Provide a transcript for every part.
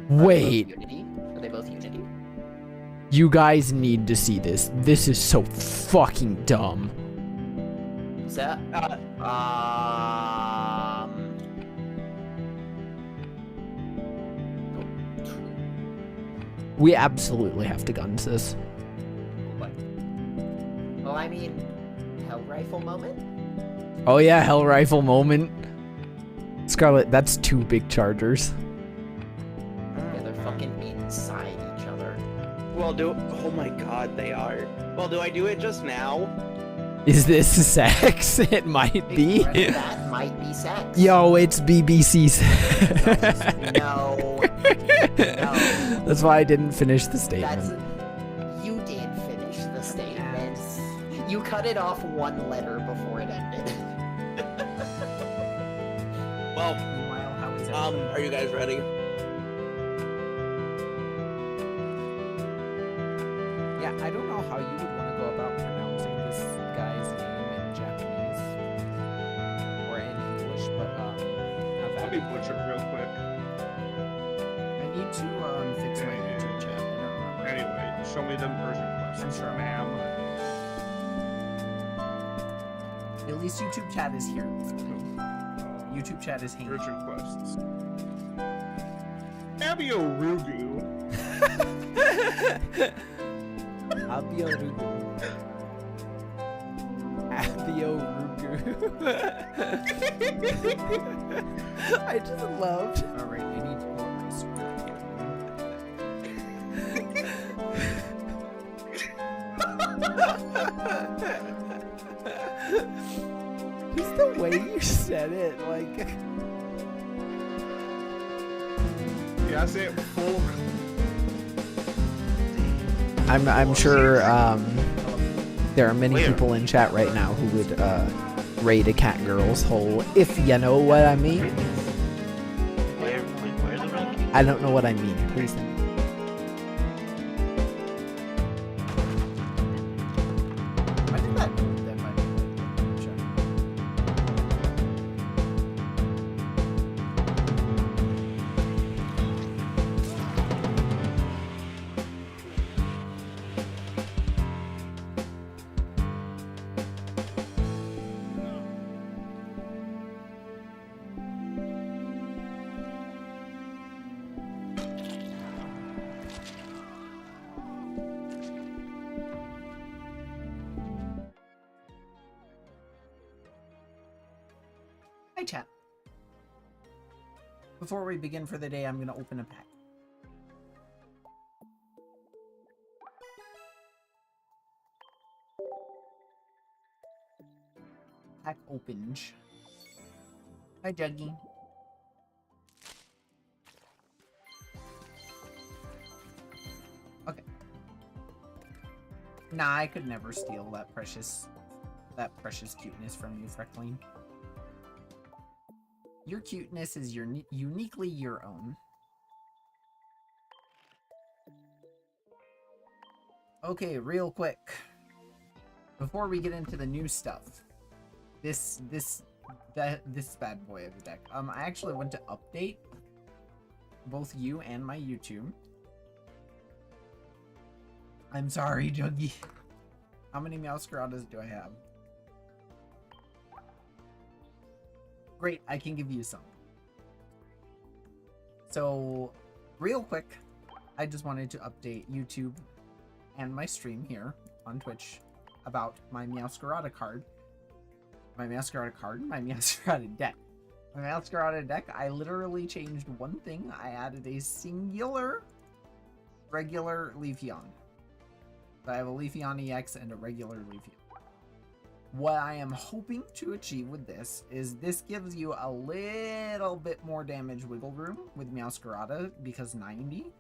Wait. Unity? Are they both Unity? You guys need to see this. This is so fucking dumb. Is that? We absolutely have to guns this. What? Well, I mean, Hell Rifle moment? Oh yeah, Hell Rifle moment. Scarlet, that's 2 big chargers. Yeah, they're fucking inside each other. Well, oh my god, they are. Well, do I do it just now? Is this sex? It might be. That might be sex. Yo, it's BBC sex. No. No. That's why I didn't finish the statement. You did finish the statement. You cut it off 1 letter before it ended. Well, Meanwhile, how is are you guys ready? Yeah, I don't know how you would want to go about pronouncing this guy's name in Japanese or in English, but Let me butcher it real quick. I need to fix my YouTube chat. I don't remember. Anyway, show me them version questions, Sure. ma'am. At least YouTube chat is here. YouTube chat is here. Version quests. Abio-Rugu. Abio-Rugu. Abio-Rugu. I just loved. Alright, I need to pull up my screen. Just the way you said it, like. Yeah, I say it full. I'm sure there are many people in chat right now who would raid a cat girl's hole, if you know what I mean. Where's the ranking? I don't know what I mean. Please. Why did that move that might Hi, chat. Before we begin for the day, I'm going to open a pack. Pack opened. Hi, Juggy. Okay. Nah, I could never steal that precious cuteness from you, Freckling. Your cuteness is uniquely your own. Okay, real quick. Before we get into the new stuff, this bad boy of a deck. I actually went to update both you and my YouTube. I'm sorry, Juggy. How many Meowscaradas do I have? Great, I can give you some. So, real quick, I just wanted to update YouTube and my stream here on Twitch about my Meowscarada card. My Meowscarada deck. My Meowscarada deck, I literally changed one thing. I added a singular regular Leafeon. So I have a Leafeon EX and a regular Leafeon. What I am hoping to achieve with this is this gives you a little bit more damage wiggle room with Meowscarada because 90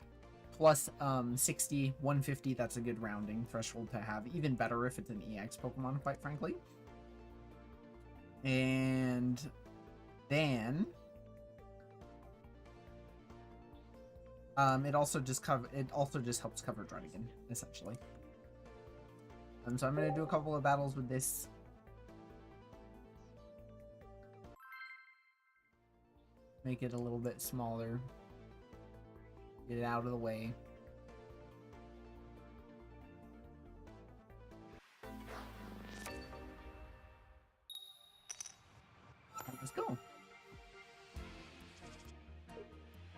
plus 60, 150, that's a good rounding threshold to have. Even better if it's an EX Pokemon, quite frankly. And then it also just helps cover Druddigan, essentially. So I'm gonna do a couple of battles with this. Make it a little bit smaller. Get it out of the way. Let's go.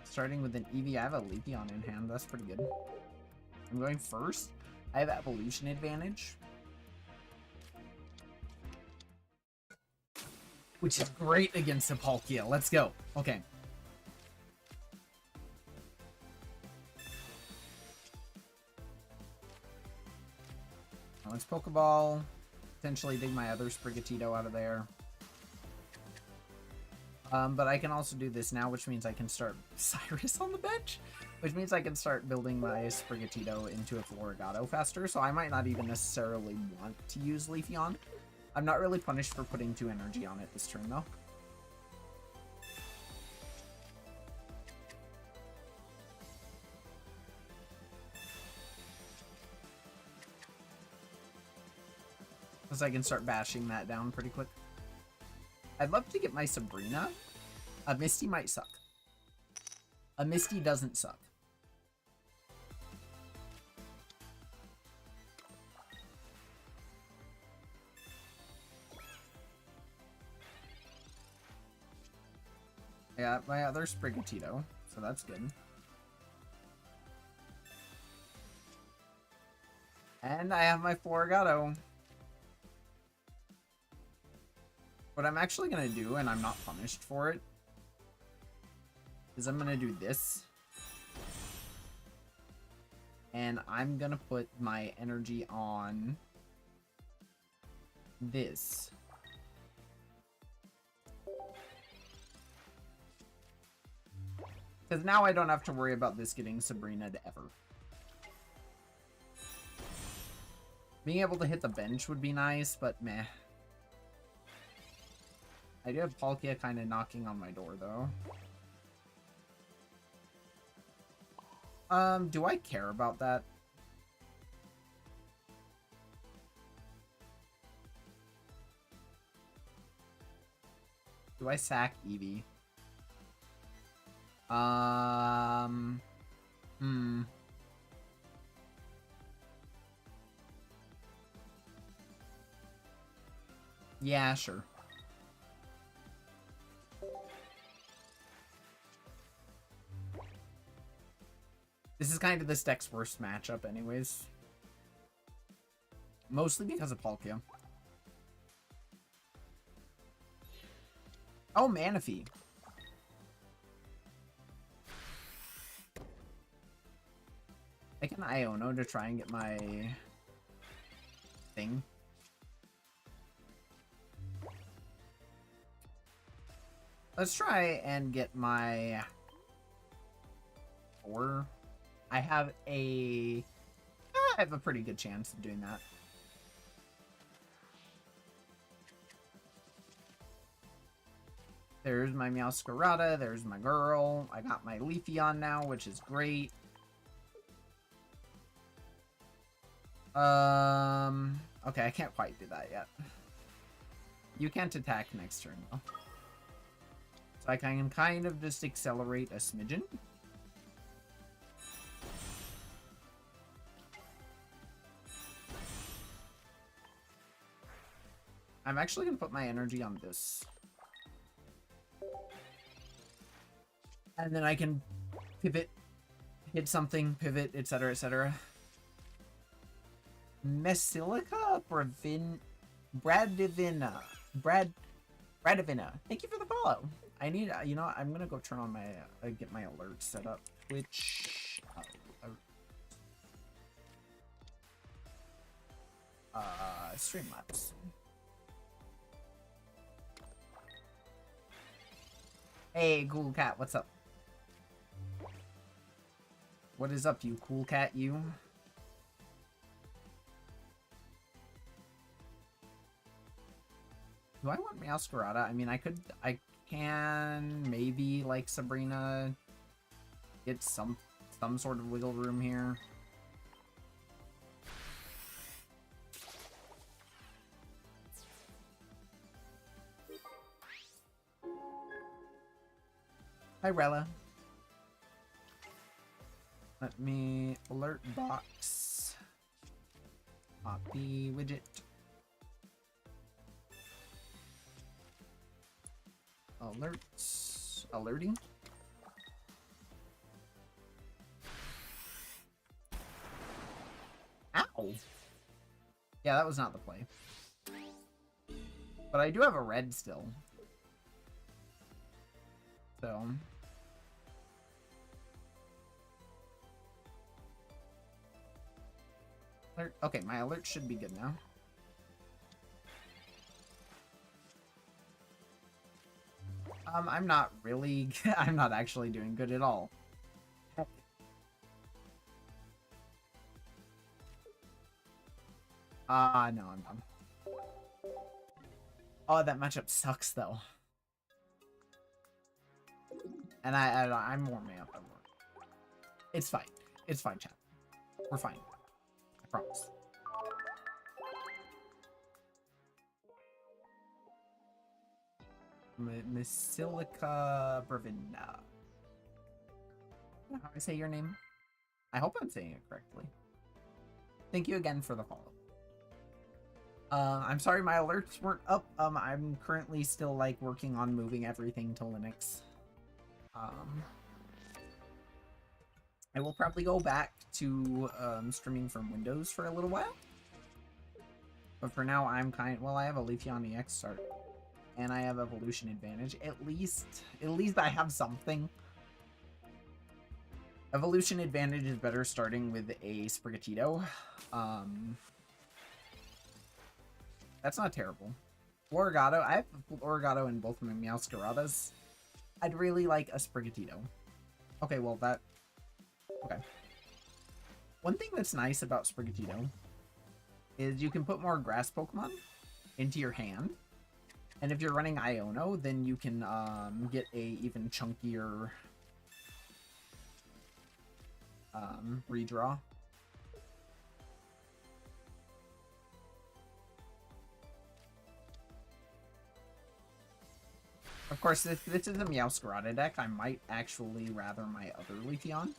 Starting with an Eevee, I have a Leafeon in hand. That's pretty good. I'm going first. I have evolution advantage, which is great against a Palkia. Let's go. Okay. Now let's Pokeball. Potentially dig my other Sprigatito out of there. But I can also do this now, which means I can start Cyrus on the bench, which means I can start building my Sprigatito into a Floragato faster, so I might not even necessarily want to use Leafeon. I'm not really punished for putting 2 energy on it this turn, though. Because I can start bashing that down pretty quick. I'd love to get my Sabrina. A Misty might suck. A Misty doesn't suck. I got my other Sprigatito, so that's good. And I have my Floragato. What I'm actually going to do, and I'm not punished for it, is I'm going to do this. And I'm going to put my energy on this. Because now I don't have to worry about this getting Sabrina-ed ever. Being able to hit the bench would be nice, but meh. I do have Palkia kind of knocking on my door, though. Do I care about that? Do I sack Eevee? Yeah, sure. This is kind of this deck's worst matchup anyways. Mostly because of Palkia. Oh, Manaphy. I can Iono to try and get my thing. Let's try and get my 4. I have a pretty good chance of doing that. There's my Meowscarada, there's my girl. I got my Leafeon now, which is great. Okay, I can't quite do that yet. You can't attack next turn, though. So I can kind of just accelerate a smidgen. I'm actually going to put my energy on this. And then I can pivot, hit something, pivot, etc., etc. Mesilica Bradivina. Bradivina. Thank you for the follow. I need, you know, I'm going to go turn on my, get my alerts set up. Which, Streamlabs. Hey, cool cat, what's up? What is up, you cool cat, you? Do I want Meowscarada? I mean, I can maybe, like, Sabrina, get some sort of wiggle room here. Hi, Rella. Let me alert box. Copy widget. Alerts. Alerting. Ow! Yeah, that was not the play. But I do have a red still. So... alert. Okay, my alert should be good now. I'm not really... I'm not actually doing good at all. No, I'm done. Oh, that matchup sucks, though. And I'm warming up at work. It's fine. It's fine, chat. We're fine. I promise. Basilica Brevinda. How do I say your name? I hope I'm saying it correctly. Thank you again for the follow. I'm sorry my alerts weren't up. I'm currently still like working on moving everything to Linux. I will probably go back to streaming from Windows for a little while. But for now, I'm well, I have a Leafeon EX start, and I have Evolution Advantage. At least I have something. Evolution Advantage is better starting with a Sprigatito. That's not terrible. Florigato, I have Florigato in both my Meowscaradas. I'd really like a Sprigatito. Okay, well that... okay. One thing that's nice about Sprigatito is you can put more grass Pokemon into your hand. And if you're running Iono, then you can get a even chunkier redraw. Of course, if this is a Meowscarada deck, I might actually rather my other Leafeon.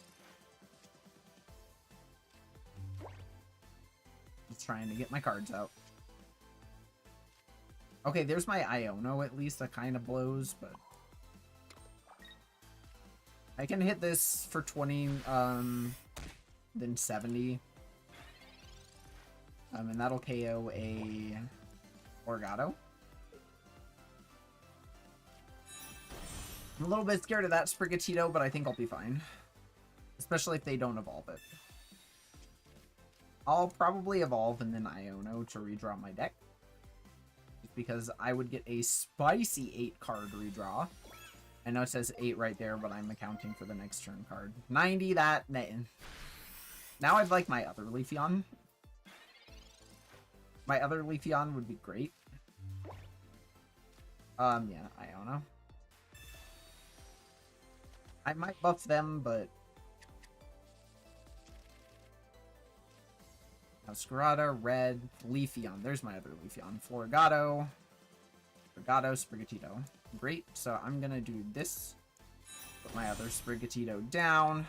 Just trying to get my cards out. Okay, there's my Iono at least. That kind of blows, but... I can hit this for 20, then 70. And that'll KO a Florigato. I'm a little bit scared of that Sprigatito, but I think I'll be fine. Especially if they don't evolve it. I'll probably evolve and then Iono to redraw my deck. Just because I would get a spicy 8-card redraw. I know it says 8 right there, but I'm accounting for the next turn card. 90, that... now I'd like my other Leafeon. My other Leafeon would be great. Yeah, Iono. I might buff them, but... Meowscarada, red, Leafeon. There's my other Leafeon. Florigato, Sprigatito. Great, so I'm gonna do this. Put my other Sprigatito down.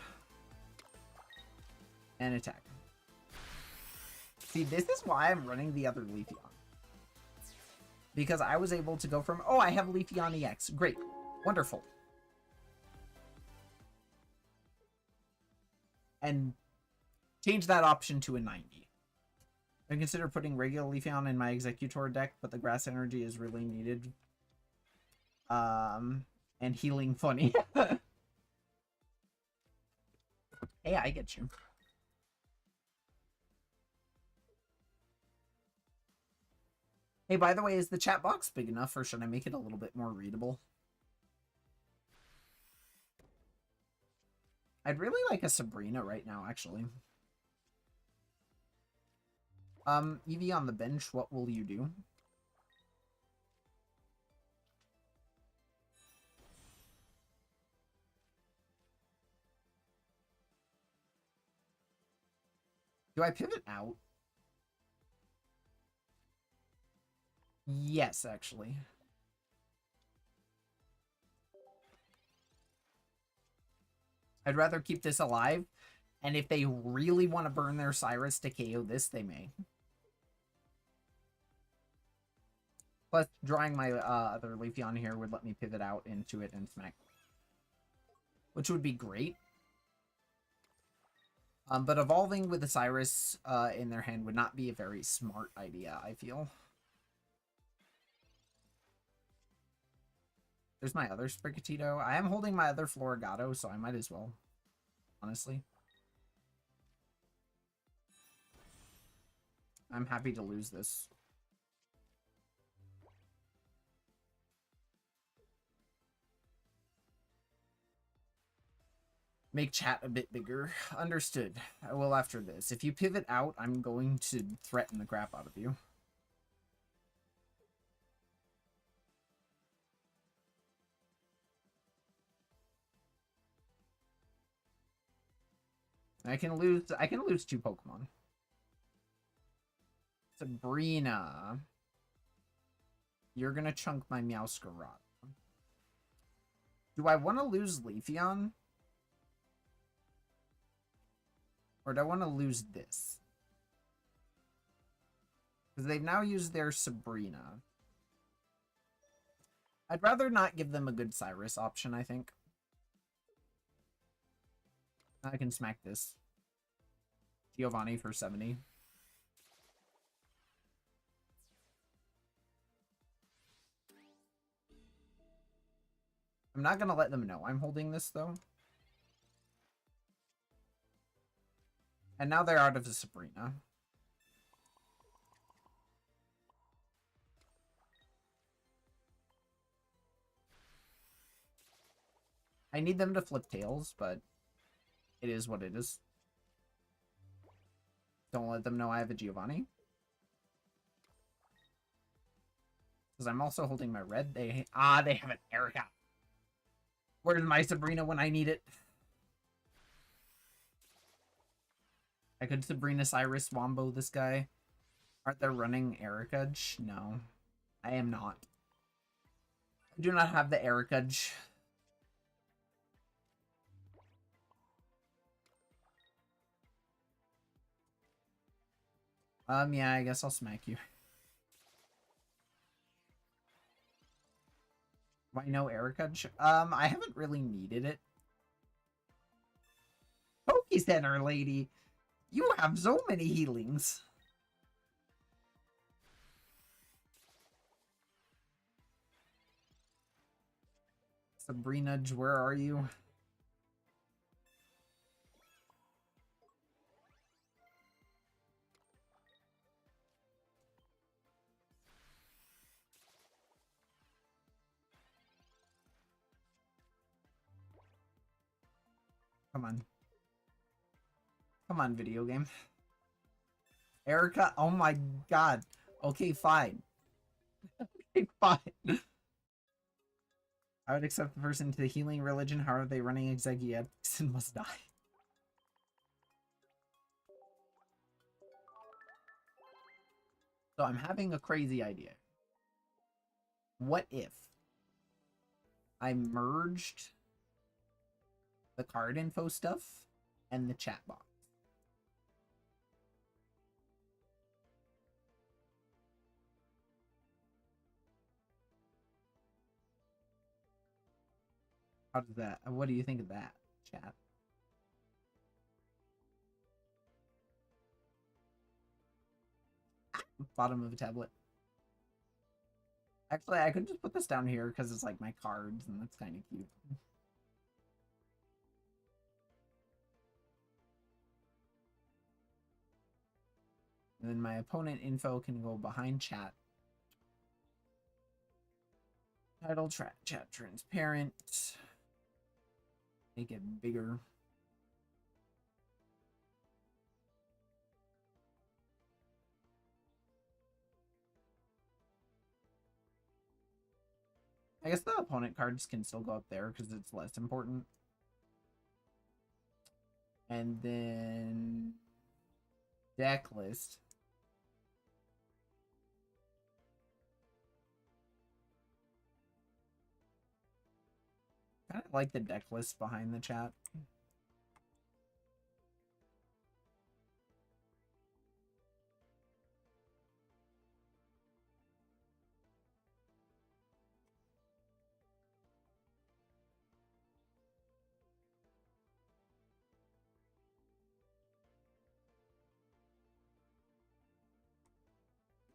And attack. See, this is why I'm running the other Leafeon. Because I was able to go from, oh, I have Leafeon EX. Great. Wonderful. And change that option to a 90. I consider putting regular Leafeon in my Executor deck, but the grass energy is really needed. And healing funny. Hey, I get you. Hey, by the way, is the chat box big enough, or should I make it a little bit more readable? I'd really like a Sabrina right now, actually. Eevee on the bench, what will you do? Do I pivot out? Yes, actually. I'd rather keep this alive And if they really want to burn their Cyrus to KO this, they may. Plus, drawing my other Leafeon here would let me pivot out into it and smack. Which would be great. But evolving with the Cyrus in their hand would not be a very smart idea, I feel. There's my other Sprigatito. I am holding my other Florigato, so I might as well. Honestly. I'm happy to lose this. Make chat a bit bigger. Understood. I will after this. If you pivot out, I'm going to threaten the crap out of you. I can lose 2 Pokemon. Sabrina. You're gonna chunk my Meowscarada. Do I want to lose Leafeon? Or do I want to lose this? Because they've now used their Sabrina. I'd rather not give them a good Cyrus option, I think. I can smack this. Giovanni for 70. I'm not going to let them know I'm holding this, though. And now they're out of the Sabrina. I need them to flip tails, but it is what it is. Don't let them know I have a Giovanni. Because I'm also holding my red. They have an Erica. Where's my Sabrina when I need it? I could Sabrina Cyrus Wombo this guy. Aren't they running Ericudge? No. I am not. I do not have the Ericudge. Yeah, I guess I'll smack you. Why no Ericudge? I haven't really needed it. Poke Center lady! You have so many healings. Sabrina, where are you? Come on. Come on, video game. Erica, oh my god. Okay, fine. Okay, fine. I would accept the person to the healing religion. How are they running Exegiatis and must die? So I'm having a crazy idea. What if I merged the card info stuff and the chat box? How does that? What do you think of that, chat? Bottom of a tablet. Actually, I could just put this down here because it's like my cards, and that's kind of cute. And then my opponent info can go behind chat. Title, chat transparent. Make it bigger. I guess the opponent cards can still go up there because it's less important. And then deck list. Kind of like the deck list behind the chat.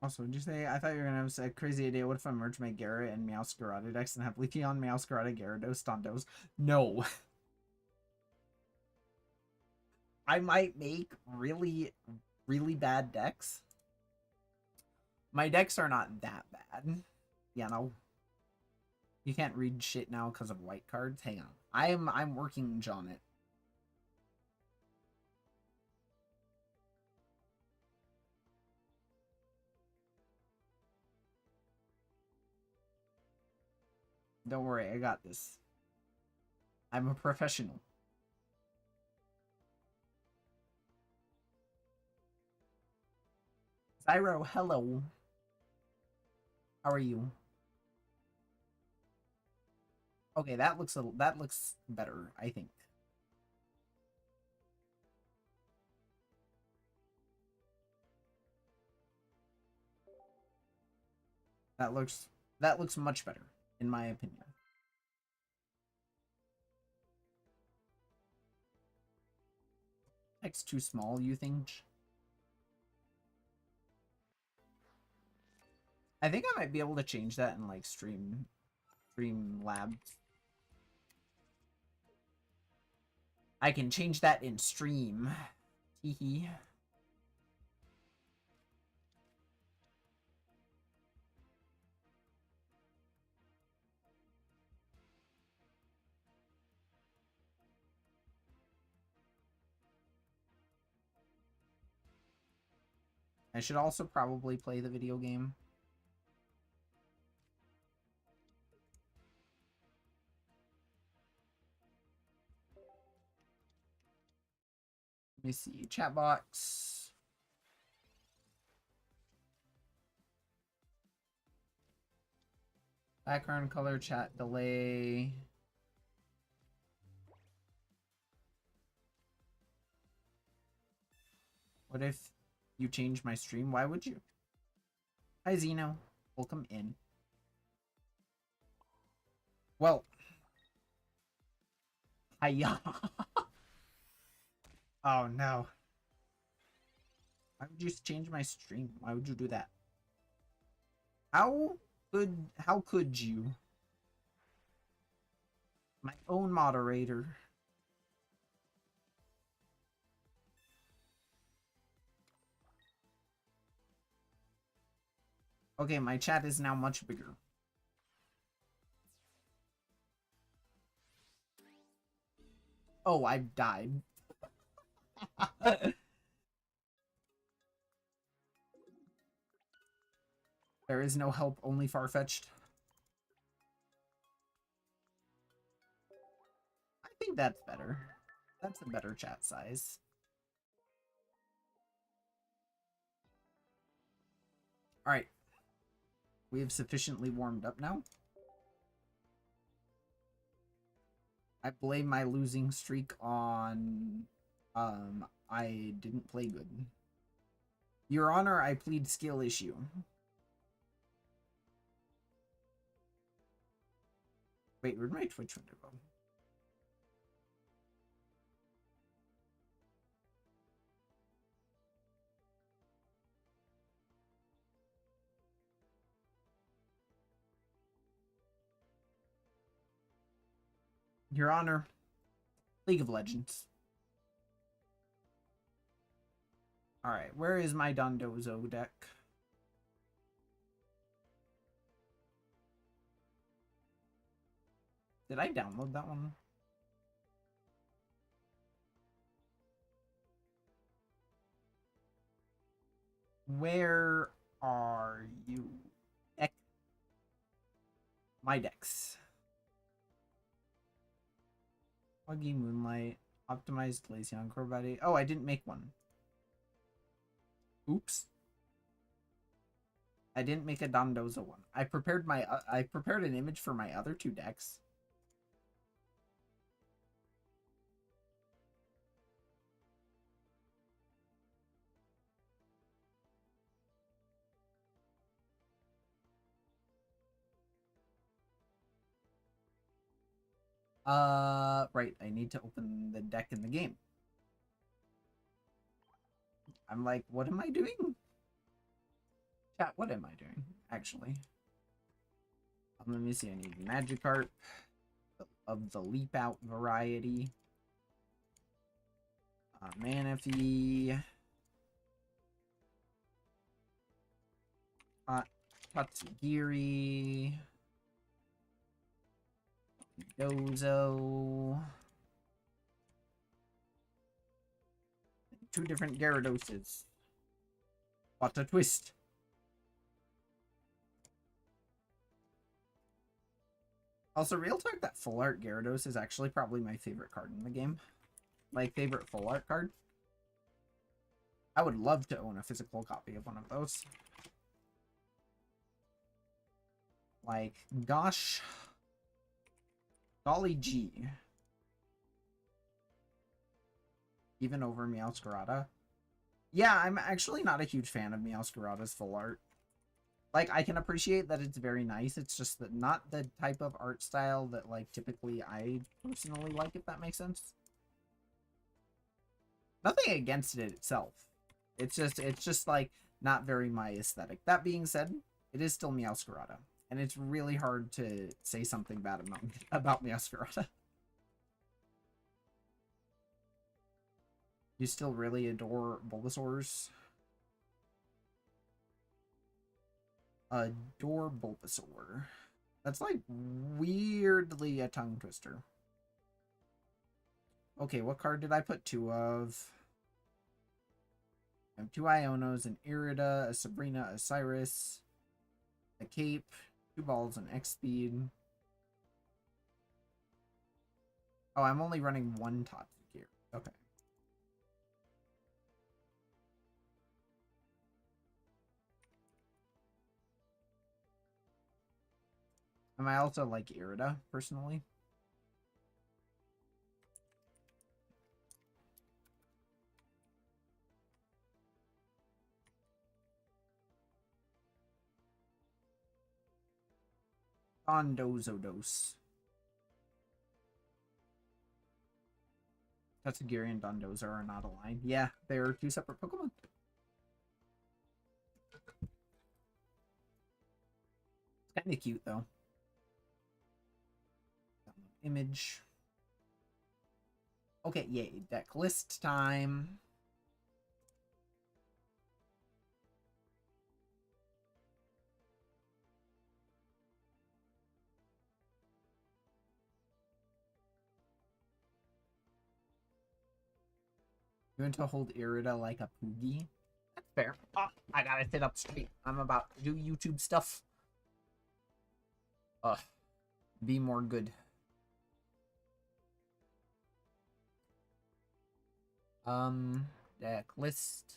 Also, did you say, I thought you were gonna have a crazy idea. What if I merge my Gyara and Meowscarada decks and have Leafeon, Meowscarada, Gyarados, Dondozo? No. I might make really, really bad decks. My decks are not that bad. You know. You can't read shit now because of white cards. Hang on. I'm working on it. Don't worry, I got this. I'm a professional. Zyro, hello. How are you? Okay, that looks better, I think. That looks much better, in my opinion. Text too small, you think? I think I might be able to change that in like Streamlabs. I can change that in Stream. Teehee. I should also probably play the video game. Let me see. Chat box. Background color, chat delay. What if you change my stream? Why would you? Hi, Zeno. Welcome in. Well. Hiya. Oh, no. Why would you change my stream? Why would you do that? How could you? My own moderator. Okay, my chat is now much bigger. Oh, I've died. There is no help, only far-fetched. I think that's better. That's a better chat size. Alright. We have sufficiently warmed up now. I blame my losing streak on... I didn't play good. Your Honor, I plead skill issue. Wait, where'd my Twitch window go? Your Honor, League of Legends. Alright, where is my Dondozo deck? Did I download that one? Where are you? Deck. My decks. Buggy Moonlight. Optimized Glaceon Crorbody. Oh, I didn't make one. Oops. I didn't make a Dondozo one. I prepared an image for my other two decks. Right. I need to open the deck in the game. I'm like, what am I doing? Chat, what am I doing, actually? Let me see, I need Magikarp of the Leap Out variety. Manaphy. Tatsugiri. Dozo. 2 different Gyaradoses. What a twist. Also, real talk, that full art Gyarados is actually probably my favorite card in the game. My favorite full art card. I would love to own a physical copy of one of those. Like, gosh. Golly gee. Even over Meowscarada. Yeah, I'm actually not a huge fan of Meowscarada's full art. Like, I can appreciate that it's very nice. It's just that not the type of art style that, like, typically I personally like, if that makes sense. Nothing against it itself. It's just like, not very my aesthetic. That being said, it is still Meowscarada. And it's really hard to say something bad about Meowscarada. You still really adore Bulbasaurs? Adore Bulbasaur. That's like weirdly a tongue twister. Okay, what card did I put 2 of? I have 2 Ionos, an Irida, a Sabrina, a Cyrus, a Cape, 2 balls, and X-Speed. Oh, I'm only running 1 Tatsugiri. Okay. I also like Irida, personally. Dondozo dose. Tatsugiri and Dondozo are not aligned. Yeah, they're 2 separate Pokemon. It's kind of cute, though. Image. Okay, yay. Deck list time. You want to hold Irida like a Poogie? That's fair. Oh, I gotta sit up straight. I'm about to do YouTube stuff. Ugh. Be more good. Deck list.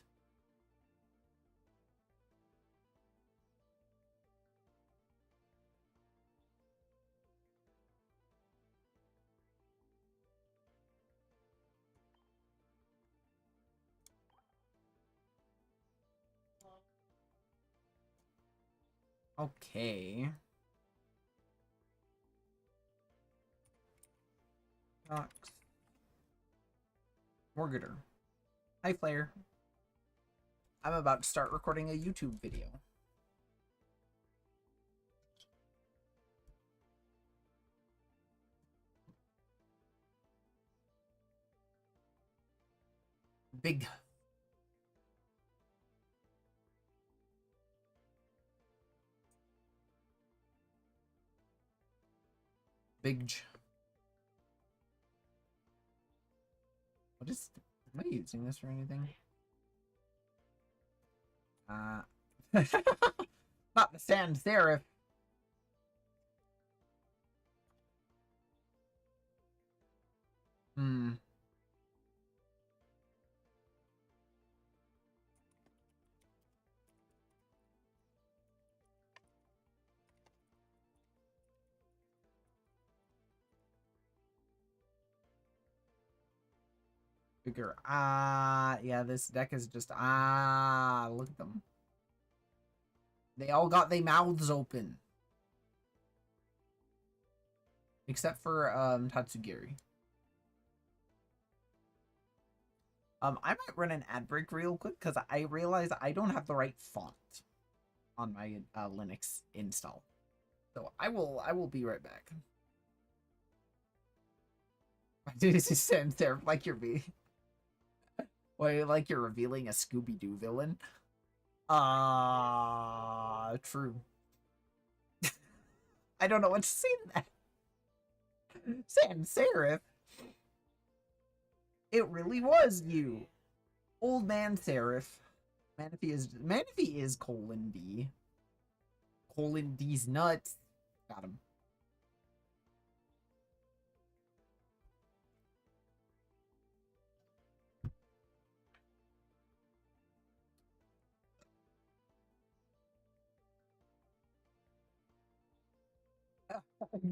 Okay. Rocks. Morgator. Hi, Flare. I'm about to start recording a YouTube video. Big. Big. What is... Am I using this for anything? Not the sans serif. Bigger. Yeah, this deck is just, look at them. They all got their mouths open. Except for, Tatsugiri. I might run an ad break real quick, because I realize I don't have the right font. on my Linux install. So I will be right back. Dude, this is sitting there like you're like you're revealing a Scooby-Doo villain. True. I don't know what to say to that. Sans serif. It really was you. Old man serif. Manaphy is colon D. Colon D's nuts. Got him.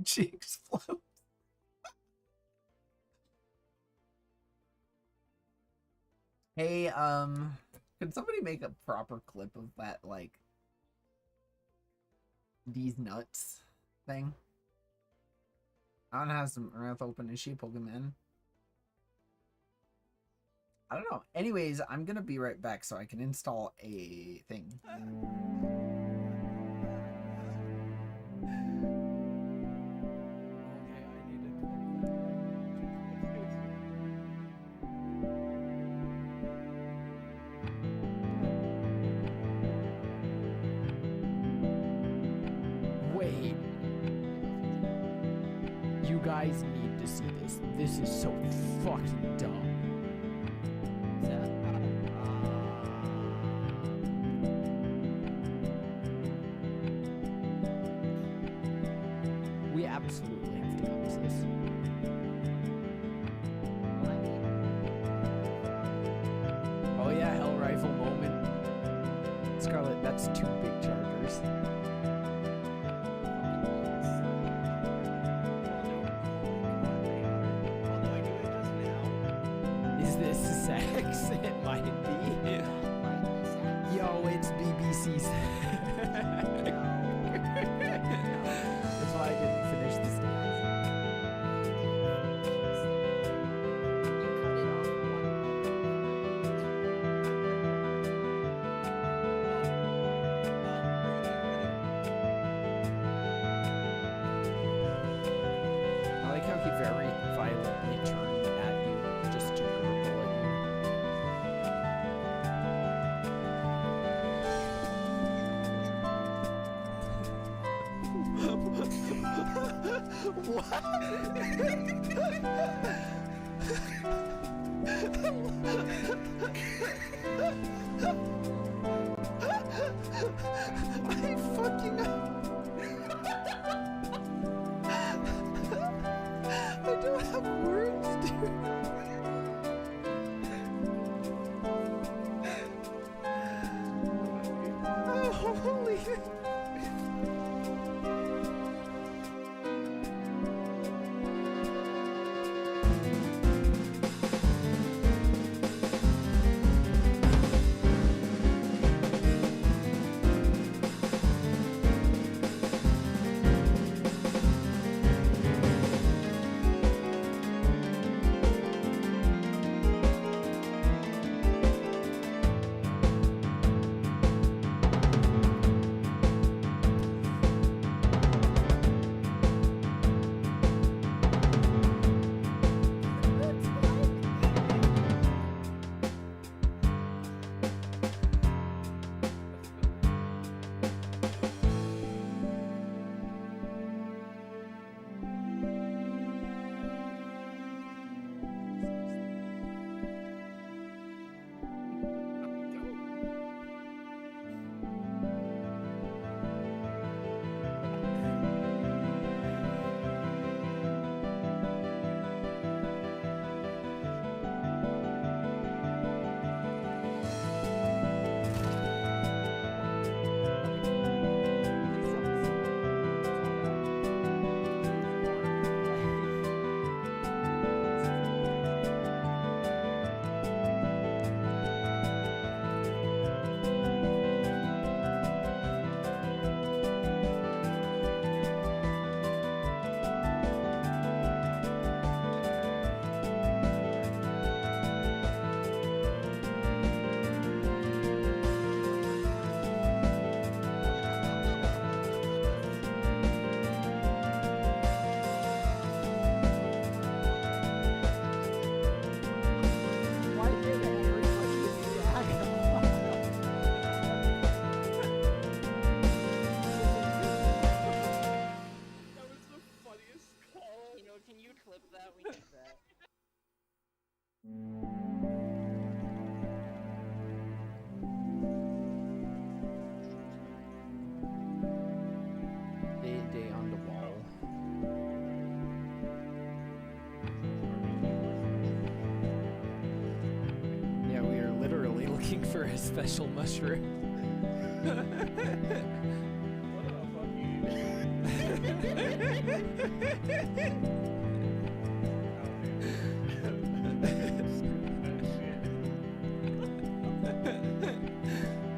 Cheeks float. Hey, can somebody make a proper clip of that, like, these nuts thing? I don't have some mouth open. Is she a Pokemon? I don't know. Anyways, I'm gonna be right back so I can install a thing. Wait. You guys need to see this. This is so fucking dumb. We absolutely have to use this. Oh yeah, Hell Rifle moment. Scarlet, that's 2 big chargers. Is this sex? It might be. Yo, it's BBC's. That's why I didn't finish this I like how he very violently turned at you just to gurgle at you. I fucking I don't have words, dude. Oh, holy. Day on the wall. Yeah, we are literally looking for a special mushroom.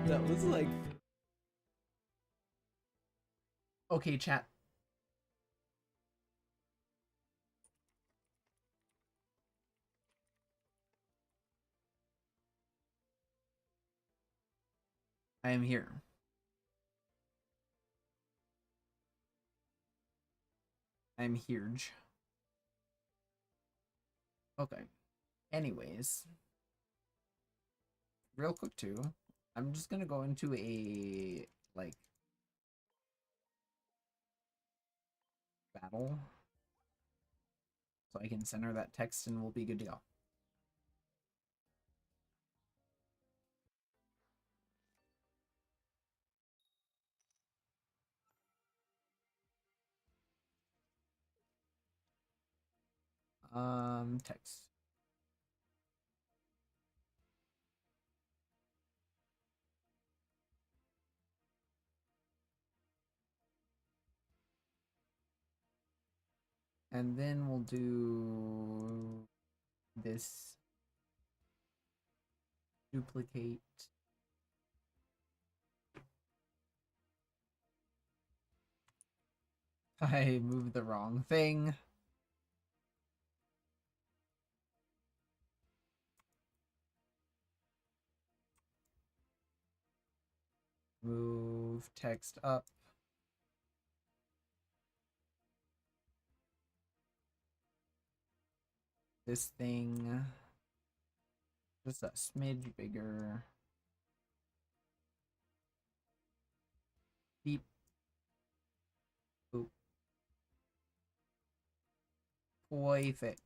That was like Okay, chat. I am here. I'm huge. Okay. Anyways. Real quick too. I'm just gonna go into a like battle. So I can center that text and we'll be good to go. Text. And then we'll do this. Duplicate. I moved the wrong thing. Move text up. This thing just a smidge bigger. Beep. Boop. Perfect.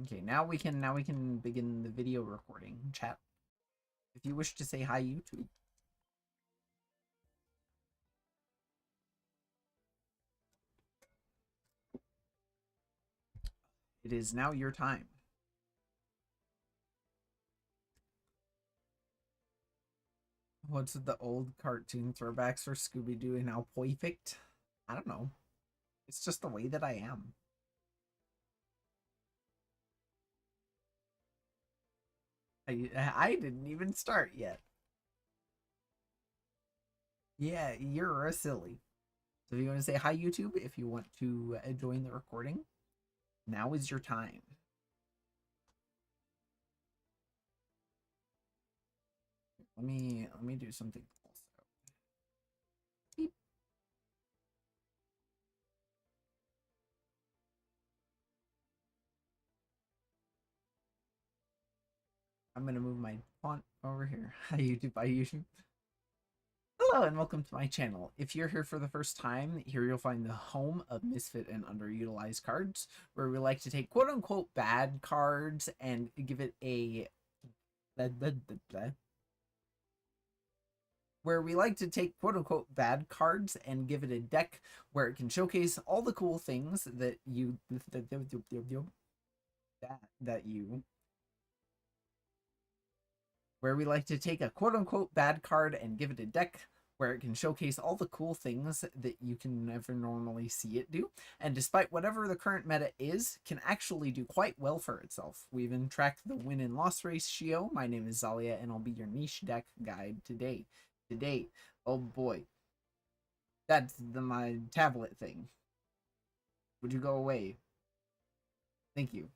Okay, now we can begin the video recording. Chat. If you wish to say hi, YouTube. It is now your time. What's the old cartoon throwbacks for Scooby-Doo and now perfect? I don't know. It's just the way that I am. I didn't even start yet. Yeah, you're a silly. So if you want to say hi, YouTube, if you want to join the recording, now is your time. Let me do something also. Beep. I'm gonna move my font over here. Hi YouTube, hi YouTube. Hello and welcome to my channel. If you're here for the first time, here you'll find the home of misfit and underutilized cards, where we like to take quote-unquote bad cards and give it a where we like to take quote-unquote bad cards and give it a deck where it can showcase all the cool things that you where we like to take a quote-unquote bad card and give it a deck where it can showcase all the cool things that you can never normally see it do, and despite whatever the current meta is, can actually do quite well for itself. We even tracked the win and loss ratio. My name is Zalia, and I'll be your niche deck guide today. Oh boy. That's my tablet thing. Would you go away? Thank you.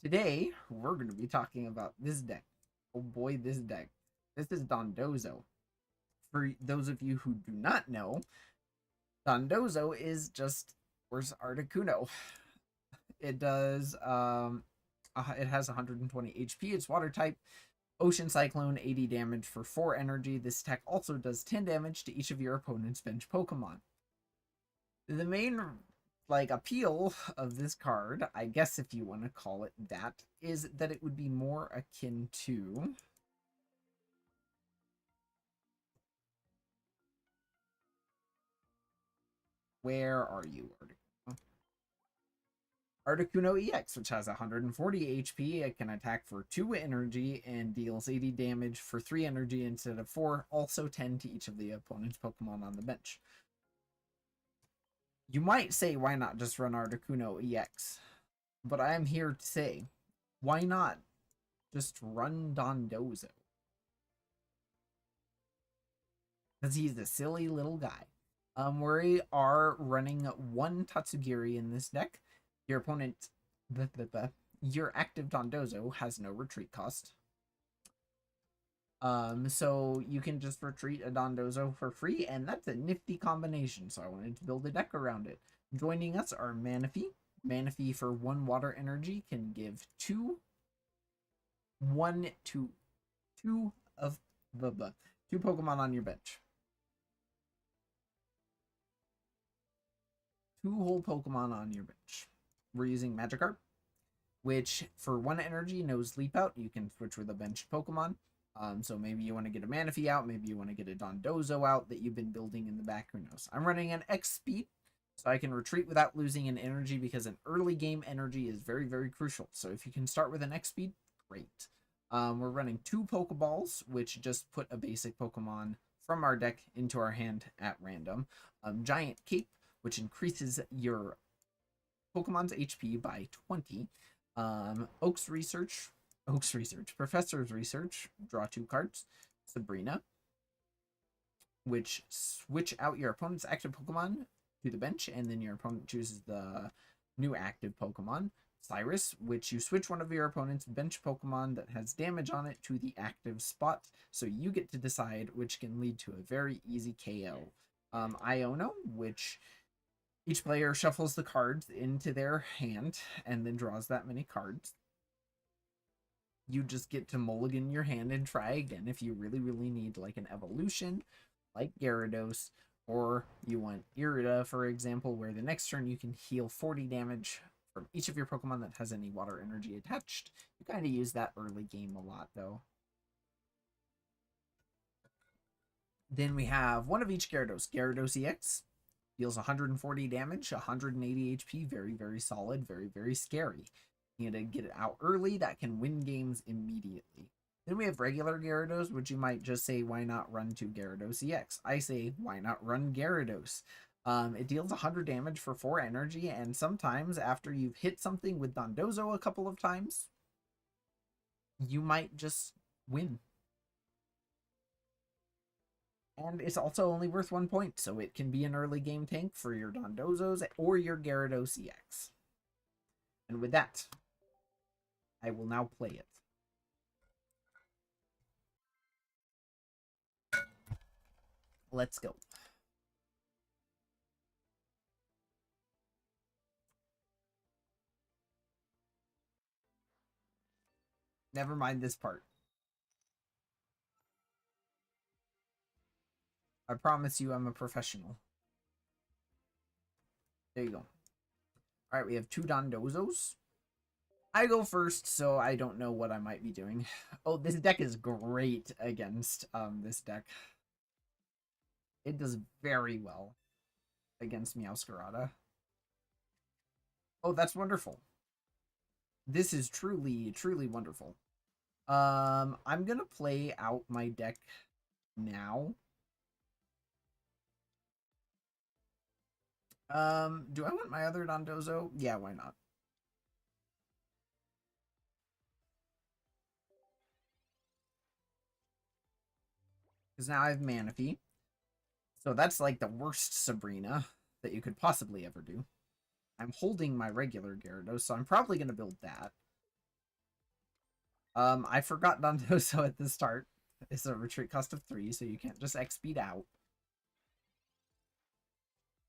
Today, we're going to be talking about this deck. Oh boy, this deck. This is Dondozo. For those of you who do not know, Dondozo is just worse Articuno. It does it has 120 HP. It's water type. Ocean Cyclone, 80 damage for 4 energy. This attack also does 10 damage to each of your opponent's bench Pokemon. The main appeal of this card, I guess if you want to call it that, is that it would be more akin to where are you, Articuno? Articuno EX, which has 140 HP. It can attack for 2 energy and deals 80 damage for 3 energy instead of 4, also 10 to each of the opponent's Pokemon on the bench. You might say, why not just run Articuno EX? But I am here to say, why not just run Dondozo? Because he's a silly little guy. We are running 1 Tatsugiri in this deck. Your opponent, your active Dondozo has no retreat cost. So you can just retreat a Dondozo for free, and that's a nifty combination, so I wanted to build a deck around it. Joining us are Manaphy. Manaphy for 1 water energy can give 2 Pokemon on your bench. 2 whole Pokemon on your bench. We're using Magikarp, which for 1 energy knows Leap Out. You can switch with a benched Pokemon. So maybe you want to get a Manaphy out, maybe you want to get a Dondozo out that you've been building in the back, who knows. I'm running an X speed, so I can retreat without losing an energy, because an early game energy is very, very crucial. So if you can start with an X speed, great. We're running 2 Pokeballs, which just put a basic Pokemon from our deck into our hand at random. Giant Cape, which increases your Pokemon's HP by 20. Professor's Research, draw 2 cards. Sabrina, which switch out your opponent's active Pokemon to the bench, and then your opponent chooses the new active Pokemon. Cyrus, which you switch one of your opponent's bench Pokemon that has damage on it to the active spot, so you get to decide, which can lead to a very easy KO. Iono, which each player shuffles the cards into their hand and then draws that many cards. You just get to mulligan your hand and try again if you really, really need like an evolution, like Gyarados, or you want Irida, for example, where the next turn you can heal 40 damage from each of your Pokemon that has any water energy attached. You kind of use that early game a lot, though. Then we have 1 of each Gyarados. Gyarados EX deals 140 damage, 180 HP, very, very solid, very, very scary. You need to get it out early, that can win games immediately. Then we have regular Gyarados, which you might just say, why not run 2 Gyarados EX? I say, why not run Gyarados? It deals 100 damage for 4 energy, and sometimes after you've hit something with Dondozo a couple of times, you might just win. And it's also only worth 1 point, so it can be an early game tank for your Dondozos or your Gyarados EX. And with that, I will now play it. Let's go. Never mind this part. I promise you I'm a professional. There you go. Alright, we have 2 Dondozos. I go first, so I don't know what I might be doing. Oh, this deck is great against this deck. It does very well against Meowscarada. Oh, that's wonderful. This is truly, truly wonderful. I'm gonna play out my deck now. Do I want my other Dondozo? Yeah, why not? Because now I have Manaphy. So that's like the worst Sabrina that you could possibly ever do. I'm holding my regular Gyarados, so I'm probably going to build that. I forgot Dondozo at the start. It's a retreat cost of 3, so you can't just X-speed out.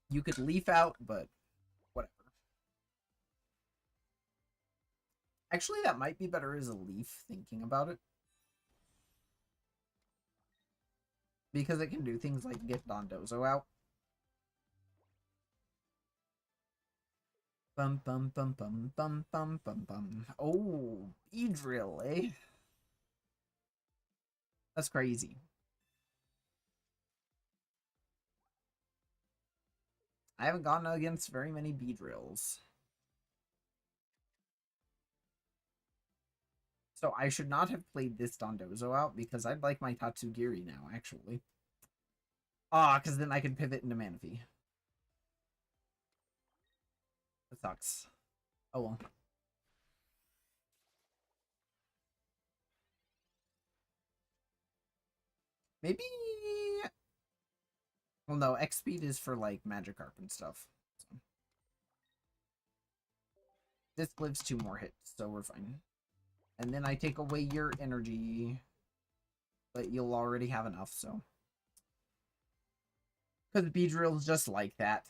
You could leaf out, but whatever. Actually, that might be better as a leaf, thinking about it. Because it can do things like get Dondozo out. Bum bum bum bum bum bum bum bum. Oh, Beedrill, eh? That's crazy. I haven't gone against very many Beedrills. So I should not have played this Dondozo out because I'd like my Tatsugiri now, actually. Ah, because then I can pivot into Manaphy. That sucks. Oh well. Maybe... Well, no, X-Speed is for, like, Magikarp and stuff. So. This lives 2 more hits, so we're fine. And then I take away your energy. But you'll already have enough, so. Because Beedrill's just like that.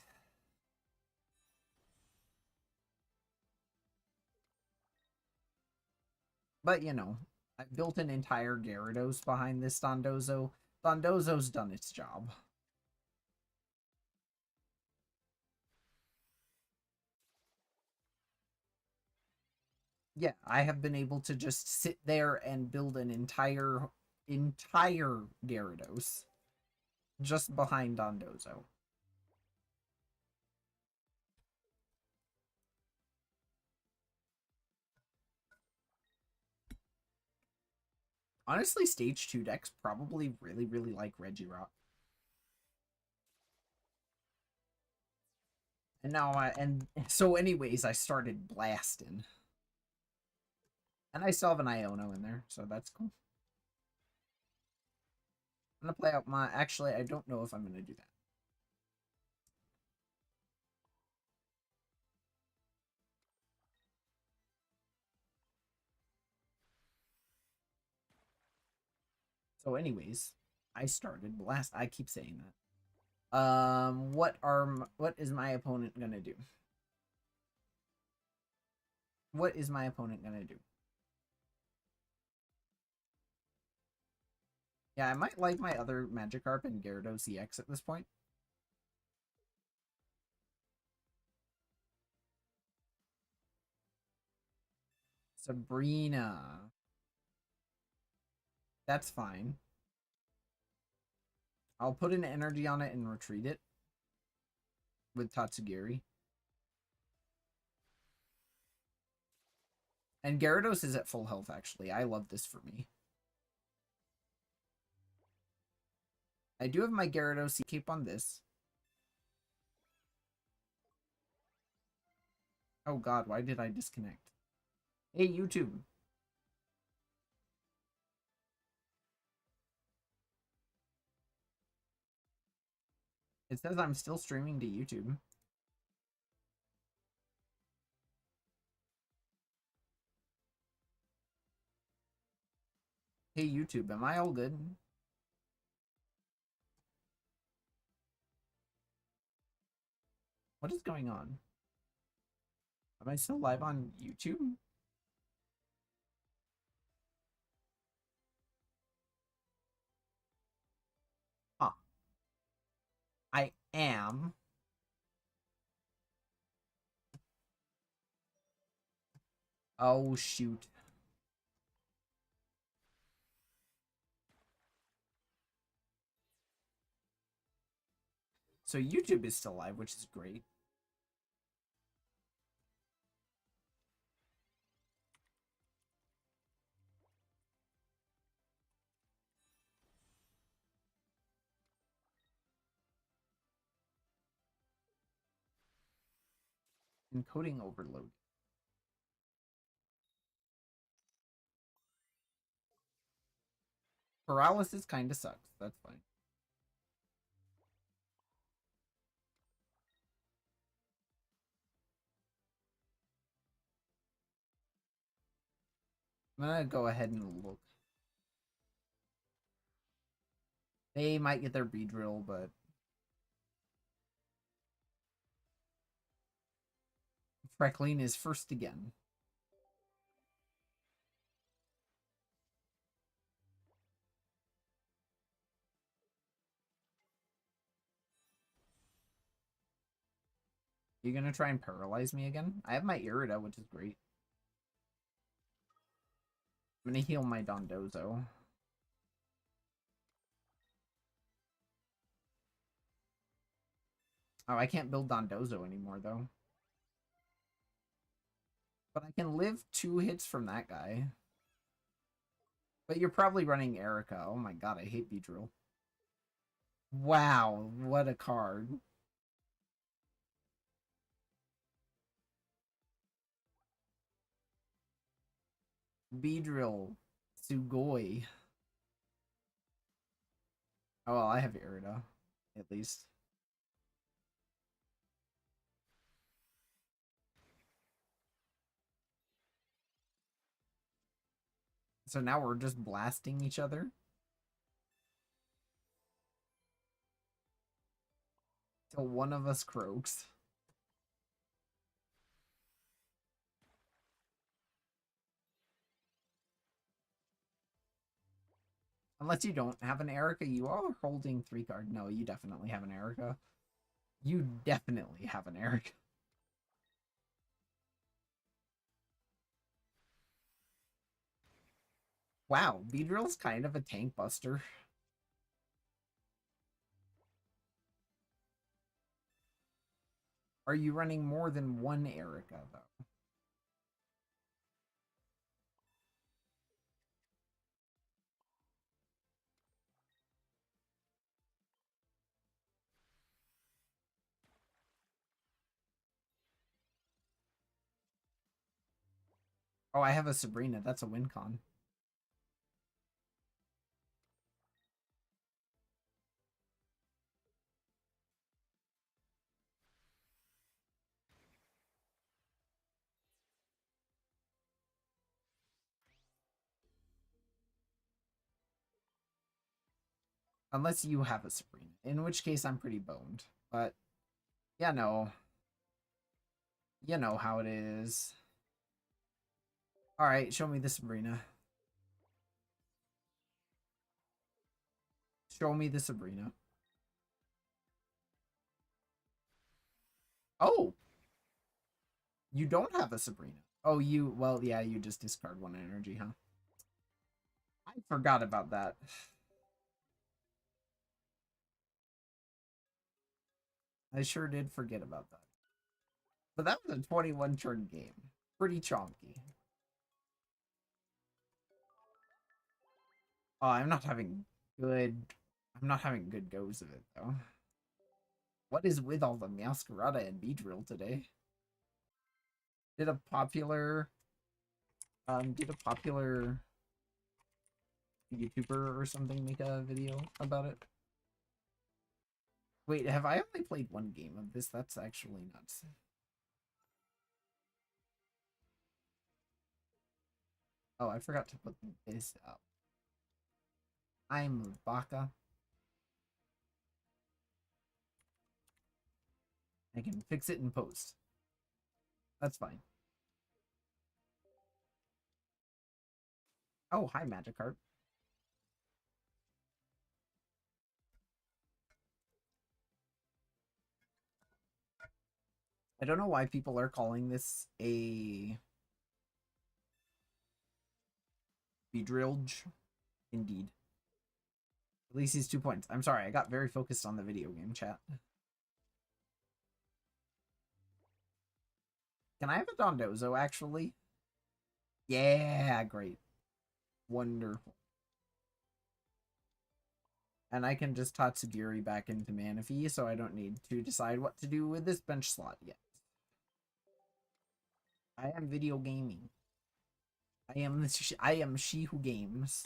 But, you know, I built an entire Gyarados behind this Dondozo. Dondozo's done its job. Yeah, I have been able to just sit there and build an entire Gyarados just behind Dondozo. Honestly, stage 2 decks probably really like Regirock. And now and so anyways, I started blasting. And I still have an Iono in there, so that's cool. I'm gonna play out my... Actually, I don't know if I'm gonna do that. So anyways, I started blast. I keep saying that. What is my opponent gonna do? What is my opponent gonna do? Yeah, I might like my other Magikarp and Gyarados EX at this point. Sabrina. That's fine. I'll put an energy on it and retreat it with Tatsugiri. And Gyarados is at full health, actually. I love this for me. I do have my Gyarados cape on this. Oh god, why did I disconnect? Hey, YouTube. It says I'm still streaming to YouTube. Hey, YouTube, am I all good? What is going on? Am I still live on YouTube? Huh. I am. Oh, shoot. So YouTube is still live, which is great. Encoding overload. Paralysis kind of sucks. That's fine. I'm gonna go ahead and look. They might get their Beedrill, but Freckling is first again. You gonna try and paralyze me again? I have my Irida, which is great. I'm gonna heal my Dondozo. Oh, I can't build Dondozo anymore, though. But I can live 2 hits from that guy. But you're probably running Erica. Oh my god, I hate Beedrill. Wow, what a card. Beedrill. Sugoi. Oh, well, I have Irida. At least. So now we're just blasting each other. Till one of us croaks. Unless you don't have an Erica, you are holding 3 cards. No, you definitely have an Erica. You definitely have an Erica. Wow, Beedrill's kind of a tank buster. Are you running more than one Erica, though? Oh, I have a Sabrina. That's a win con. Unless you have a Sabrina. In which case, I'm pretty boned. But, yeah, no. You know how it is. Alright, show me the Sabrina. Show me the Sabrina. Oh! You don't have a Sabrina. Oh, well, yeah, you just discard 1 energy, huh? I forgot about that. I sure did forget about that. But that was a 21 turn game. Pretty chonky. Oh, I'm not having good goes of it, though. What is with all the Meowscarada and Beedrill today? Did a popular YouTuber or something make a video about it? Wait, have I only played 1 game of this? That's actually nuts. Oh, I forgot to put this up. I'm Baka. I can fix it in post. That's fine. Oh, hi, Magikarp. I don't know why people are calling this a Beedrilge. Indeed. At least he's 2 points. I'm sorry, I got very focused on the video game chat. Can I have a Dondozo, actually? Yeah, great. Wonderful. And I can just Tatsugiri back into Manaphy, so I don't need to decide what to do with this bench slot yet. I am video gaming. I am she who games.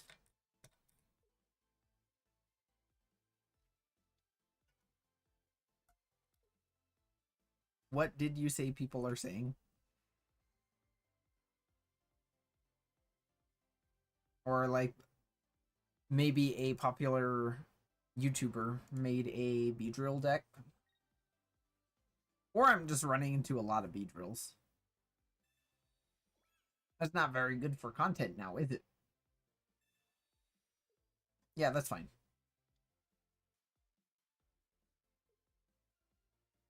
What did you say people are saying? Or like maybe a popular YouTuber made a Beedrill deck. Or I'm just running into a lot of Beedrills. That's not very good for content now, is it? Yeah, that's fine.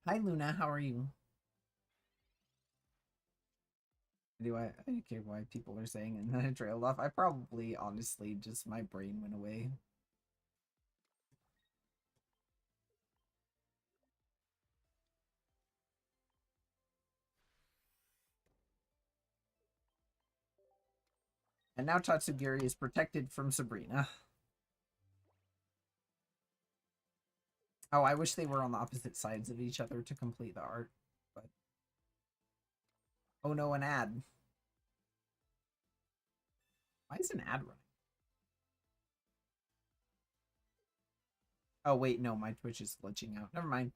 Hi Luna, how are you? I don't care why people are saying and then I trailed off. I probably, honestly, just my brain went away. And now Tatsugiri is protected from Sabrina. Oh, I wish they were on the opposite sides of each other to complete the art. But oh no, an ad. Why is an ad running? Oh wait, no, my Twitch is glitching out. Never mind.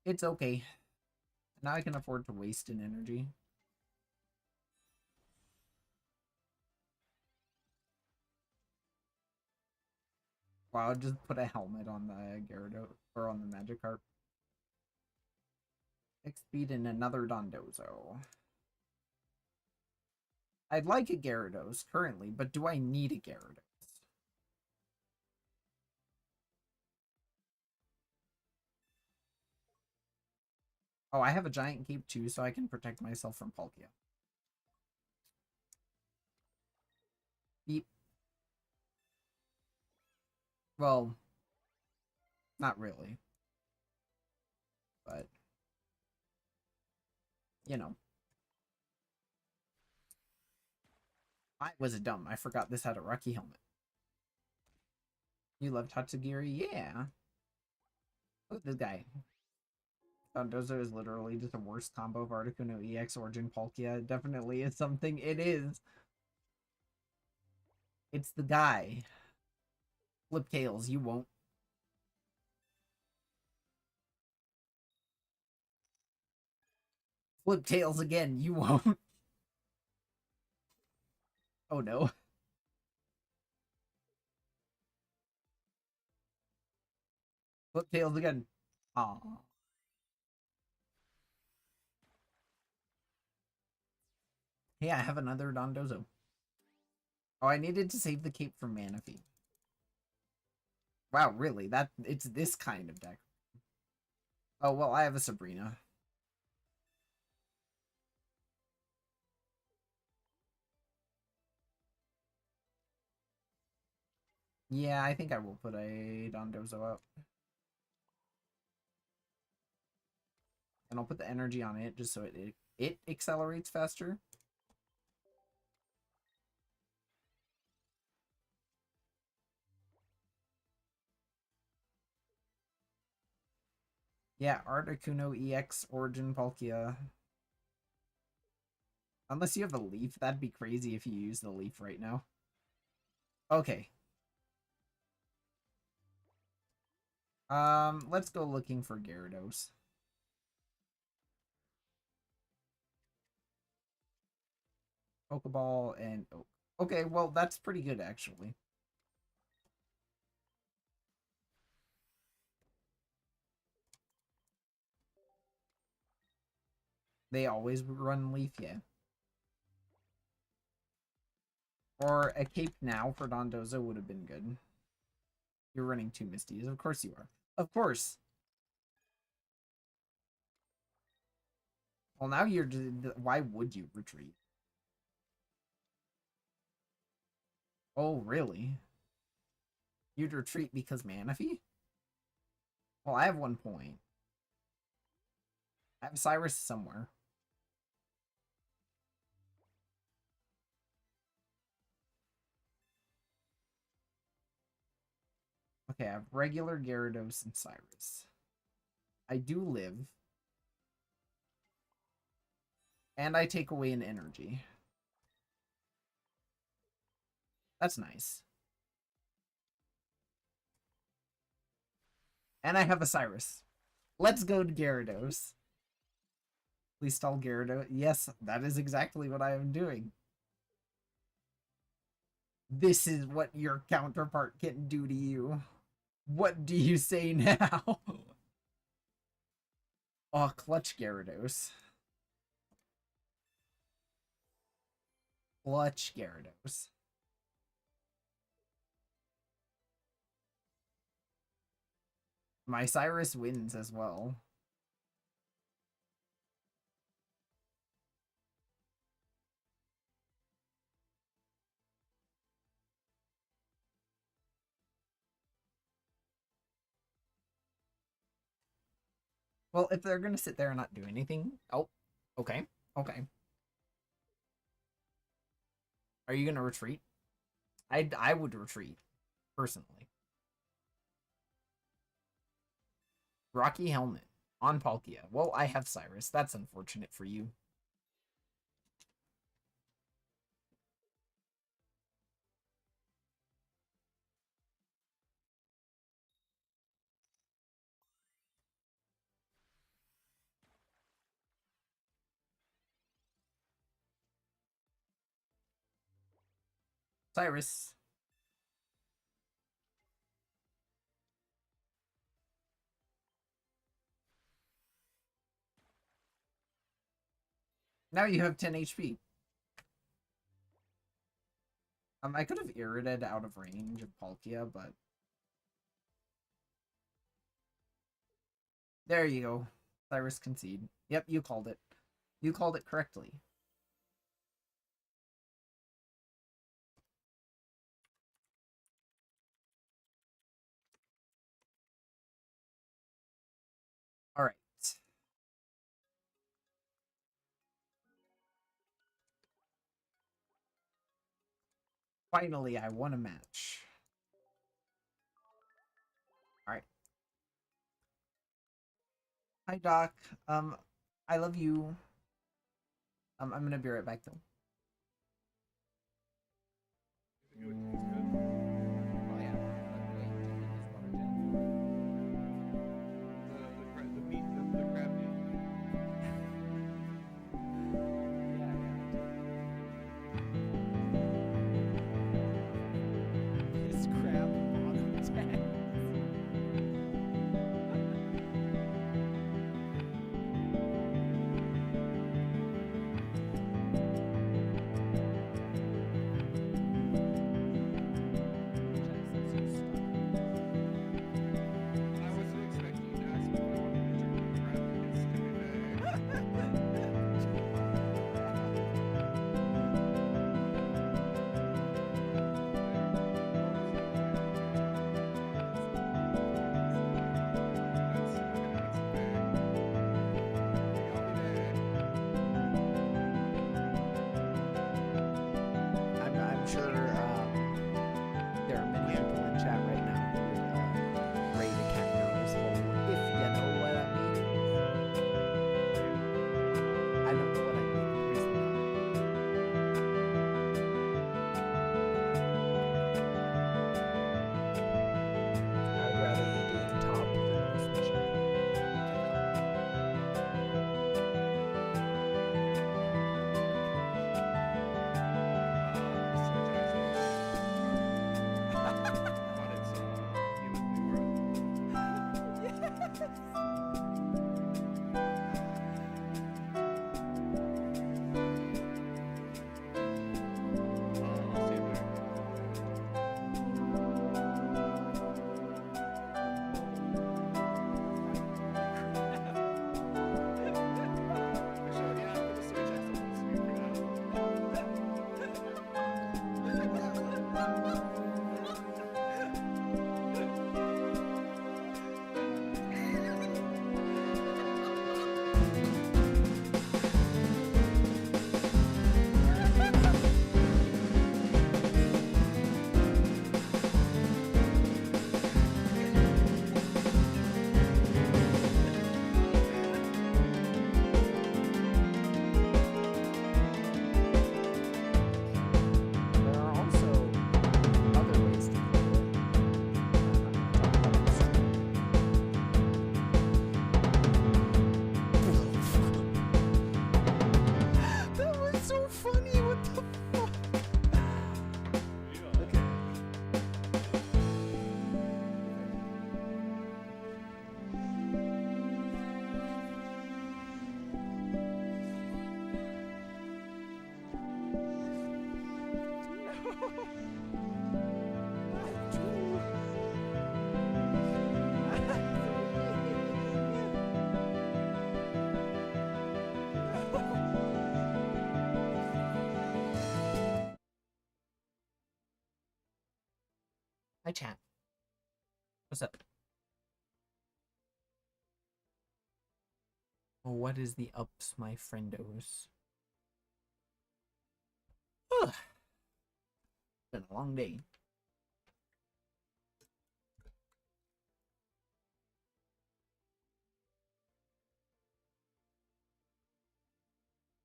It's okay. Now I can afford to waste an energy. Wow, I'll just put a helmet on the Gyarados or on the Magikarp. Speed in another Dondozo. I'd like a Gyarados currently, but do I need a Gyarados? Oh, I have a giant cape too, so I can protect myself from Palkia. Beep. Well, not really. But, you know. I was dumb. I forgot this had a Rocky helmet. You love Tatsugiri? Yeah. Look at this guy. Dondozo is literally just the worst combo of Articuno EX Origin Palkia. It definitely is something. It is. It's the guy. Flip tails, you won't. Flip tails again, you won't. Oh no. Flip tails again. Aw. Hey, I have another Dondozo. Oh, I needed to save the cape from Manaphy. Wow, really? It's this kind of deck. Oh, well, I have a Sabrina. Yeah, I think I will put a Dondozo out. And I'll put the energy on it just so it accelerates faster. Yeah, Articuno EX Origin Palkia. Unless you have a leaf, that'd be crazy if you use the leaf right now. Okay. Let's go looking for Gyarados. Pokeball and Oak. Okay, well, that's pretty good, actually. They always run Leaf, yeah. Or a Cape now for Dondozo would have been good. You're running 2 Misties. Of course you are. Of course. Well, now you're just... Why would you retreat? Oh, really? You'd retreat because Manaphy? Well, I have 1 point. I have Cyrus somewhere. Okay, I have regular Gyarados and Cyrus. I do live. And I take away an energy. That's nice. And I have a Cyrus. Let's go to Gyarados. Please stall Gyarados. Yes, that is exactly what I am doing. This is what your counterpart can do to you. What do you say now? Oh, clutch Gyarados. Clutch Gyarados. My Cyrus wins as well. Well, if they're gonna sit there and not do anything... Oh, okay. Okay. Are you gonna retreat? I would retreat, personally. Rocky Helmet on Palkia. Well, I have Cyrus. That's unfortunate for you. Cyrus. Now you have 10 HP. I could have Irrited out of range of Palkia, but... There you go. Cyrus concede. Yep, you called it. You called it correctly. Alright. Finally, I won a match. Alright. Hi, Doc. I love you. I'm gonna be right back, though. Oh, yeah. The meat, the crab meat. This crab bottom tag. I wasn't expecting you to ask me if I wanted to turn the crab meat I'm sure there are many people in chat right now who would rate a kangaroo's hole, if you know what I mean. I don't know what I mean. Please don't. I'd rather be doing top than this mission. Hi, chat. What's up? Oh, what is the ups, my friendos? Ugh. Been a long day.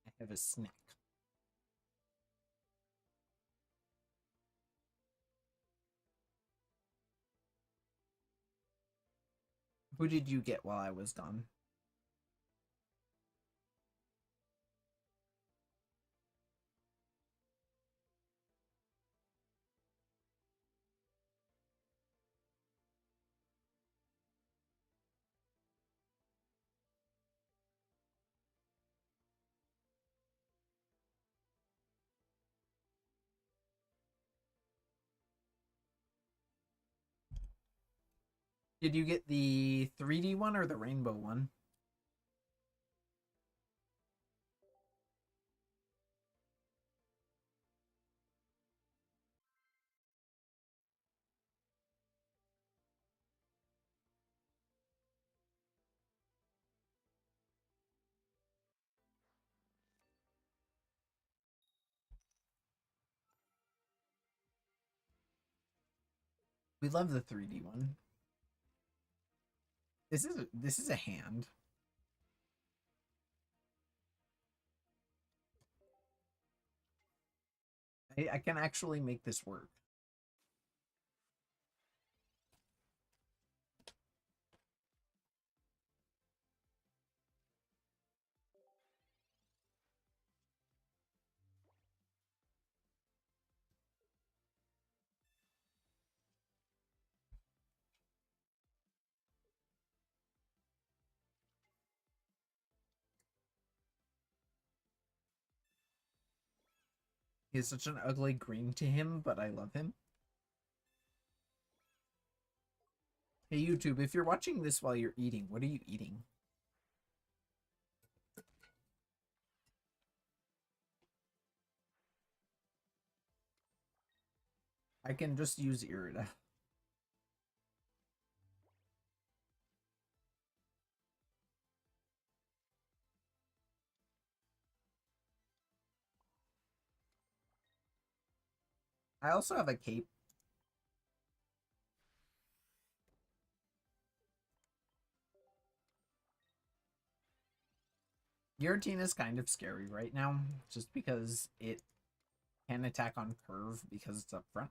I have a snack. Who did you get while I was gone? Did you get the 3D one or the rainbow one? We love the 3D one. This is a hand. I can actually make this work. He has such an ugly green to him, but I love him. Hey YouTube, if you're watching this while you're eating, what are you eating? I can just use Irida. I also have a cape. Giratina is kind of scary right now, just because it can attack on curve because it's up front.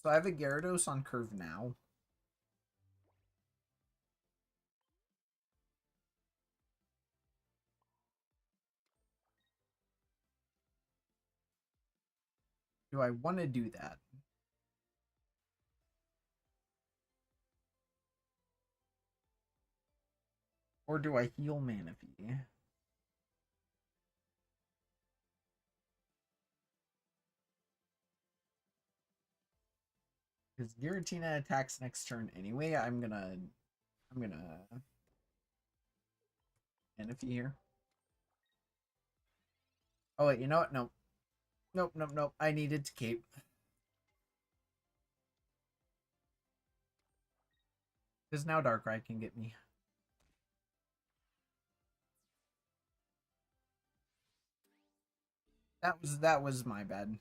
So I have a Gyarados on curve now. Do I want to do that? Or do I heal Manaphy? Because Giratina attacks next turn anyway, I'm gonna Manaphy here. Oh wait, you know what? No. Nope, nope, nope. I needed to cape. Because now Darkrai can get me. That was my bad.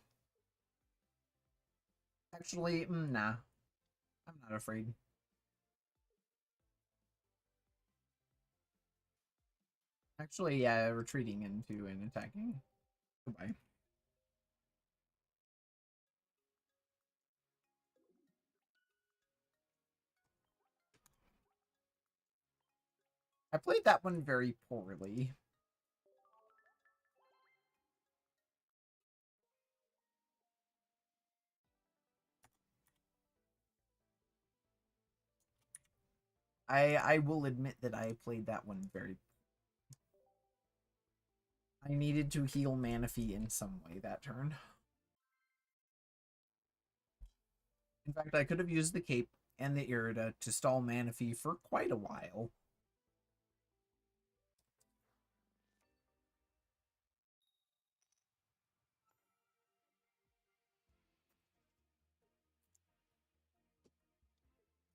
Actually, nah. I'm not afraid. Actually, yeah, retreating into and attacking. Goodbye. I played that one very poorly. I will admit that I played that one very. I needed to heal Manaphy in some way that turn. In fact, I could have used the cape and the Irida to stall Manaphy for quite a while.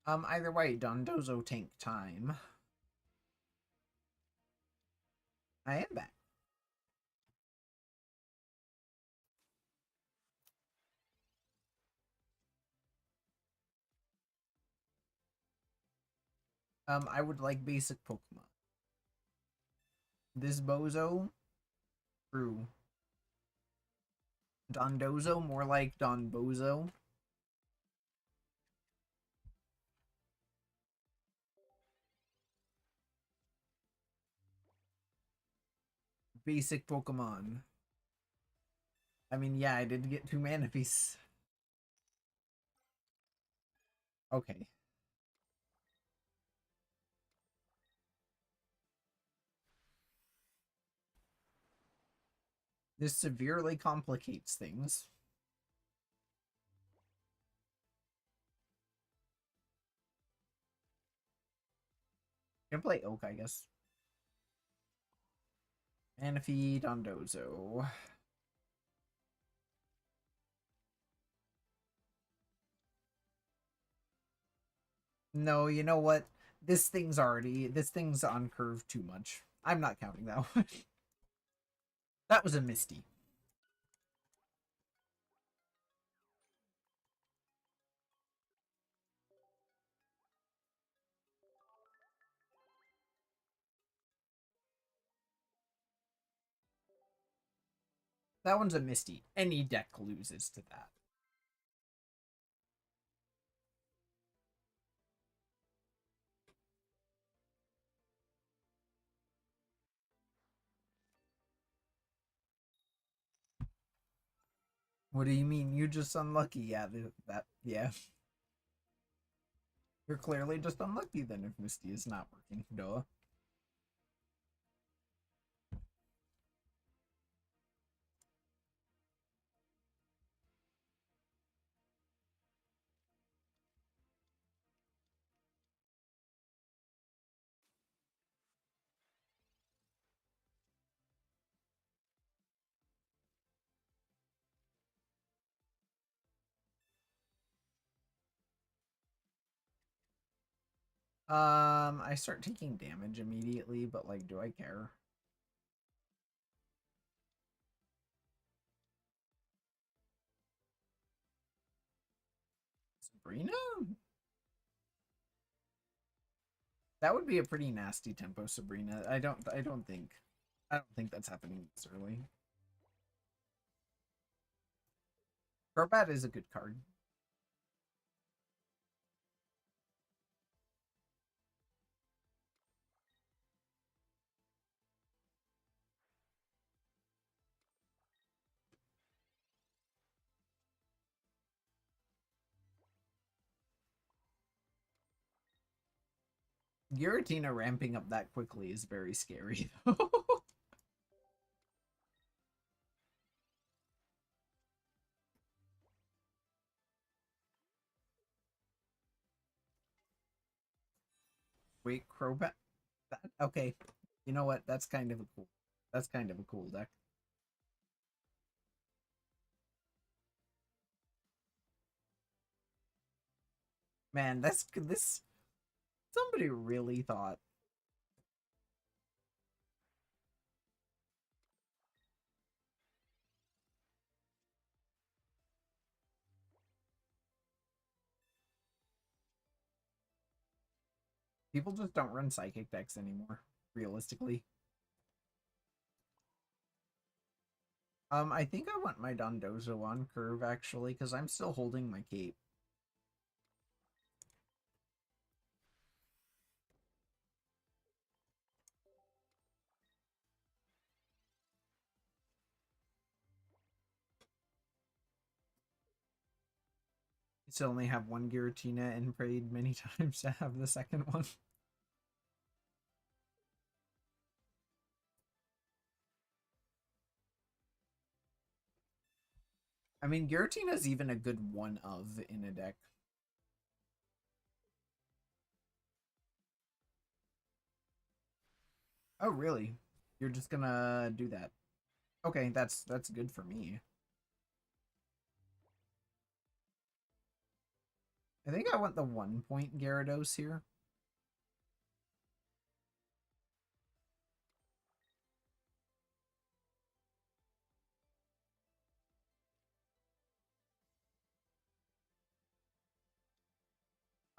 Either way, Dondozo tank time. I am back. I would like basic Pokemon. This bozo, true. Dondozo, more like Donbozo. Basic Pokemon. I mean, yeah, I did get 2 mana piece. Okay. This severely complicates things. Can play Oak, I guess. Manaphy, Dondozo. No, you know what? This thing's on curve too much. I'm not counting that one. That was a Misty. That one's a Misty. Any deck loses to that. What do you mean? You're just unlucky. Yeah, yeah. You're clearly just unlucky then if Misty is not working. Duh. I start taking damage immediately, but like, do I care? Sabrina? That would be a pretty nasty tempo, Sabrina. I don't think that's happening this early. Crobat is a good card. Giratina ramping up that quickly is very scary. Wait, Crobat? Okay. You know what? That's kind of a cool deck. Man, this somebody really thought. People just don't run psychic decks anymore, realistically. I think I want my Dondozo on curve actually, because I'm still holding my cape. Still only have one Giratina and prayed many times to have the second one. I mean, Giratina's even a good one of in a deck. Oh, really? You're just gonna do that? Okay, that's good for me. I think I want the 1-point Gyarados here.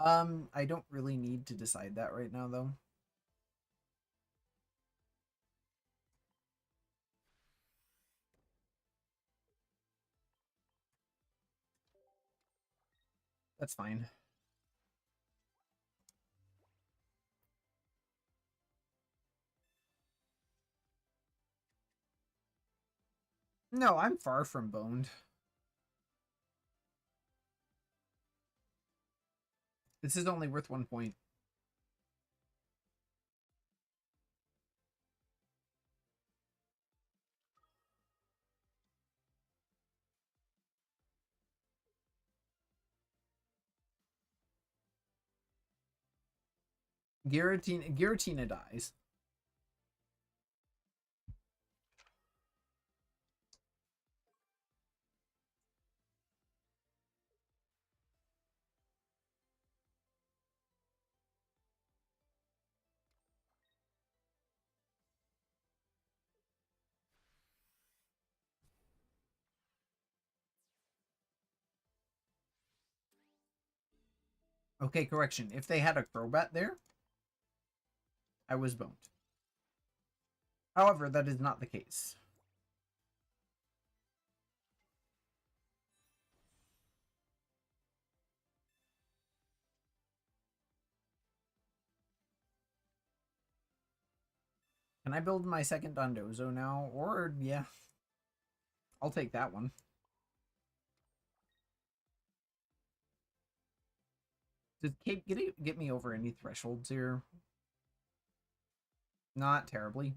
I don't really need to decide that right now, though. That's fine. No, I'm far from boned. This is only worth 1 point. Giratina dies. Okay, correction. If they had a Crobat there, I was boned. However, that is not the case. Can I build my second Dondozo now? Or, yeah. I'll take that one. Does Cape get me over any thresholds here? Not terribly.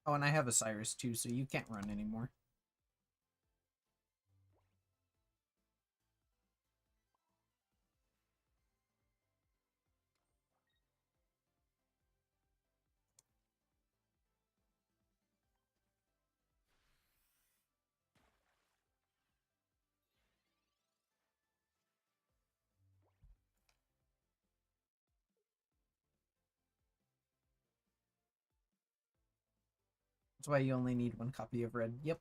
Oh, and I have a Cyrus too, so you can't run anymore. That's why you only need one copy of Red. Yep.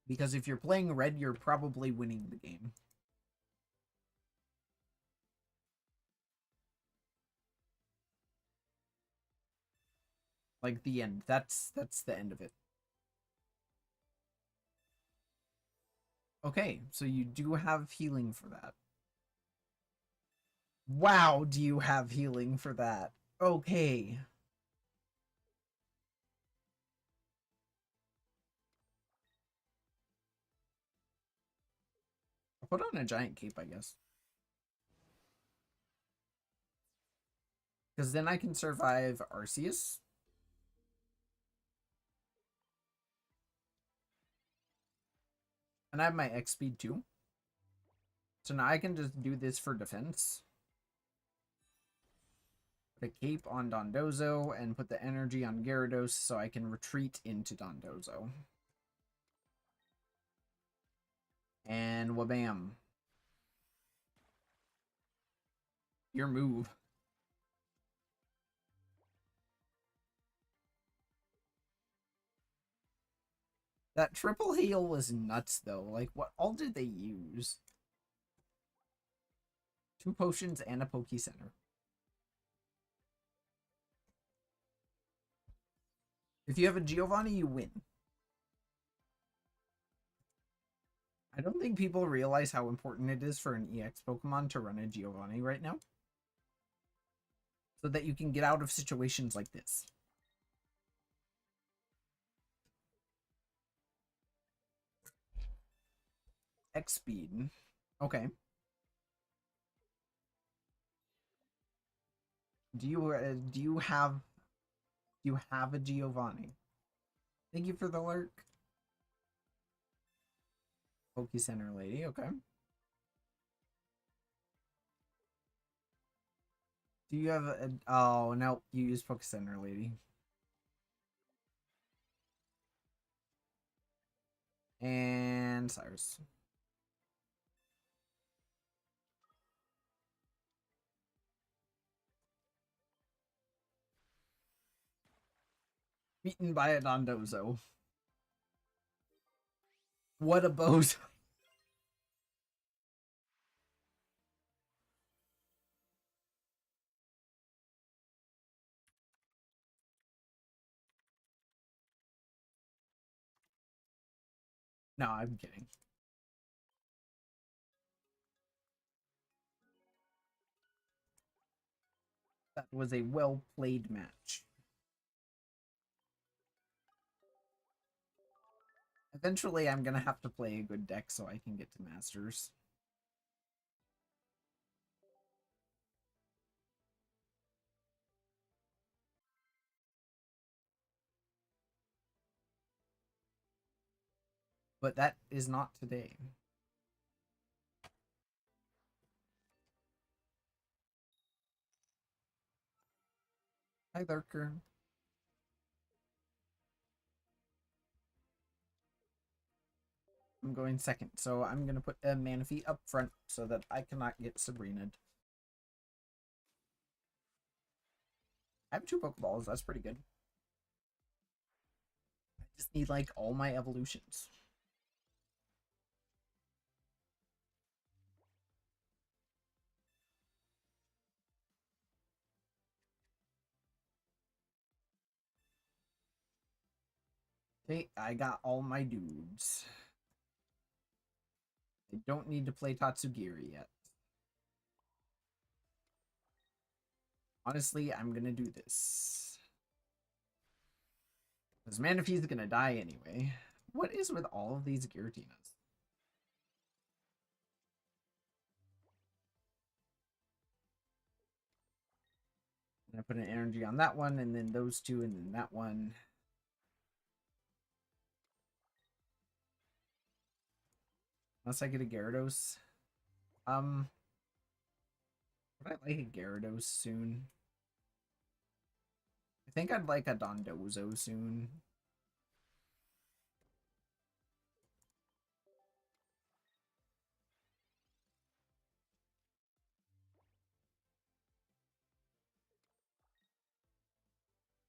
Because if you're playing Red, you're probably winning the game. Like the end. That's the end of it. Okay, so you do have healing for that. Wow, do you have healing for that? Okay. I'll put on a giant cape, I guess. Because then I can survive Arceus. And I have my X speed too. So now I can just do this for defense. Put a cape on Dondozo and put the energy on Gyarados so I can retreat into Dondozo. And wabam. Your move. That triple heal was nuts though. Like, what all did they use? 2 potions and a Poke Center. If you have a Giovanni, you win. I don't think people realize how important it is for an EX Pokemon to run a Giovanni right now. so that you can get out of situations like this. X speed. Okay. Do you have a Giovanni? Thank you for the lurk. Poke Center lady, okay. Do you have a oh no, you use Poke Center lady. And Cyrus. Beaten by a Dondozo. What a bozo. No, I'm kidding. That was a well-played match. Eventually, I'm gonna have to play a good deck so I can get to Masters. But that is not today. Hi, Lurker. I'm going second, so I'm gonna put a Manaphy up front so that I cannot get Sabrina'd. I have 2 Pokeballs, that's pretty good. I just need, like, all my evolutions. Okay, I got all my dudes. I don't need to play Tatsugiri yet. Honestly, I'm gonna do this. Because Manaphy's gonna die anyway. What is with all of these Giratinas? And I put an energy on that one, and then those 2, and then that one. Unless I get a Gyarados. Would I like a Gyarados soon? I think I'd like a Dondozo soon.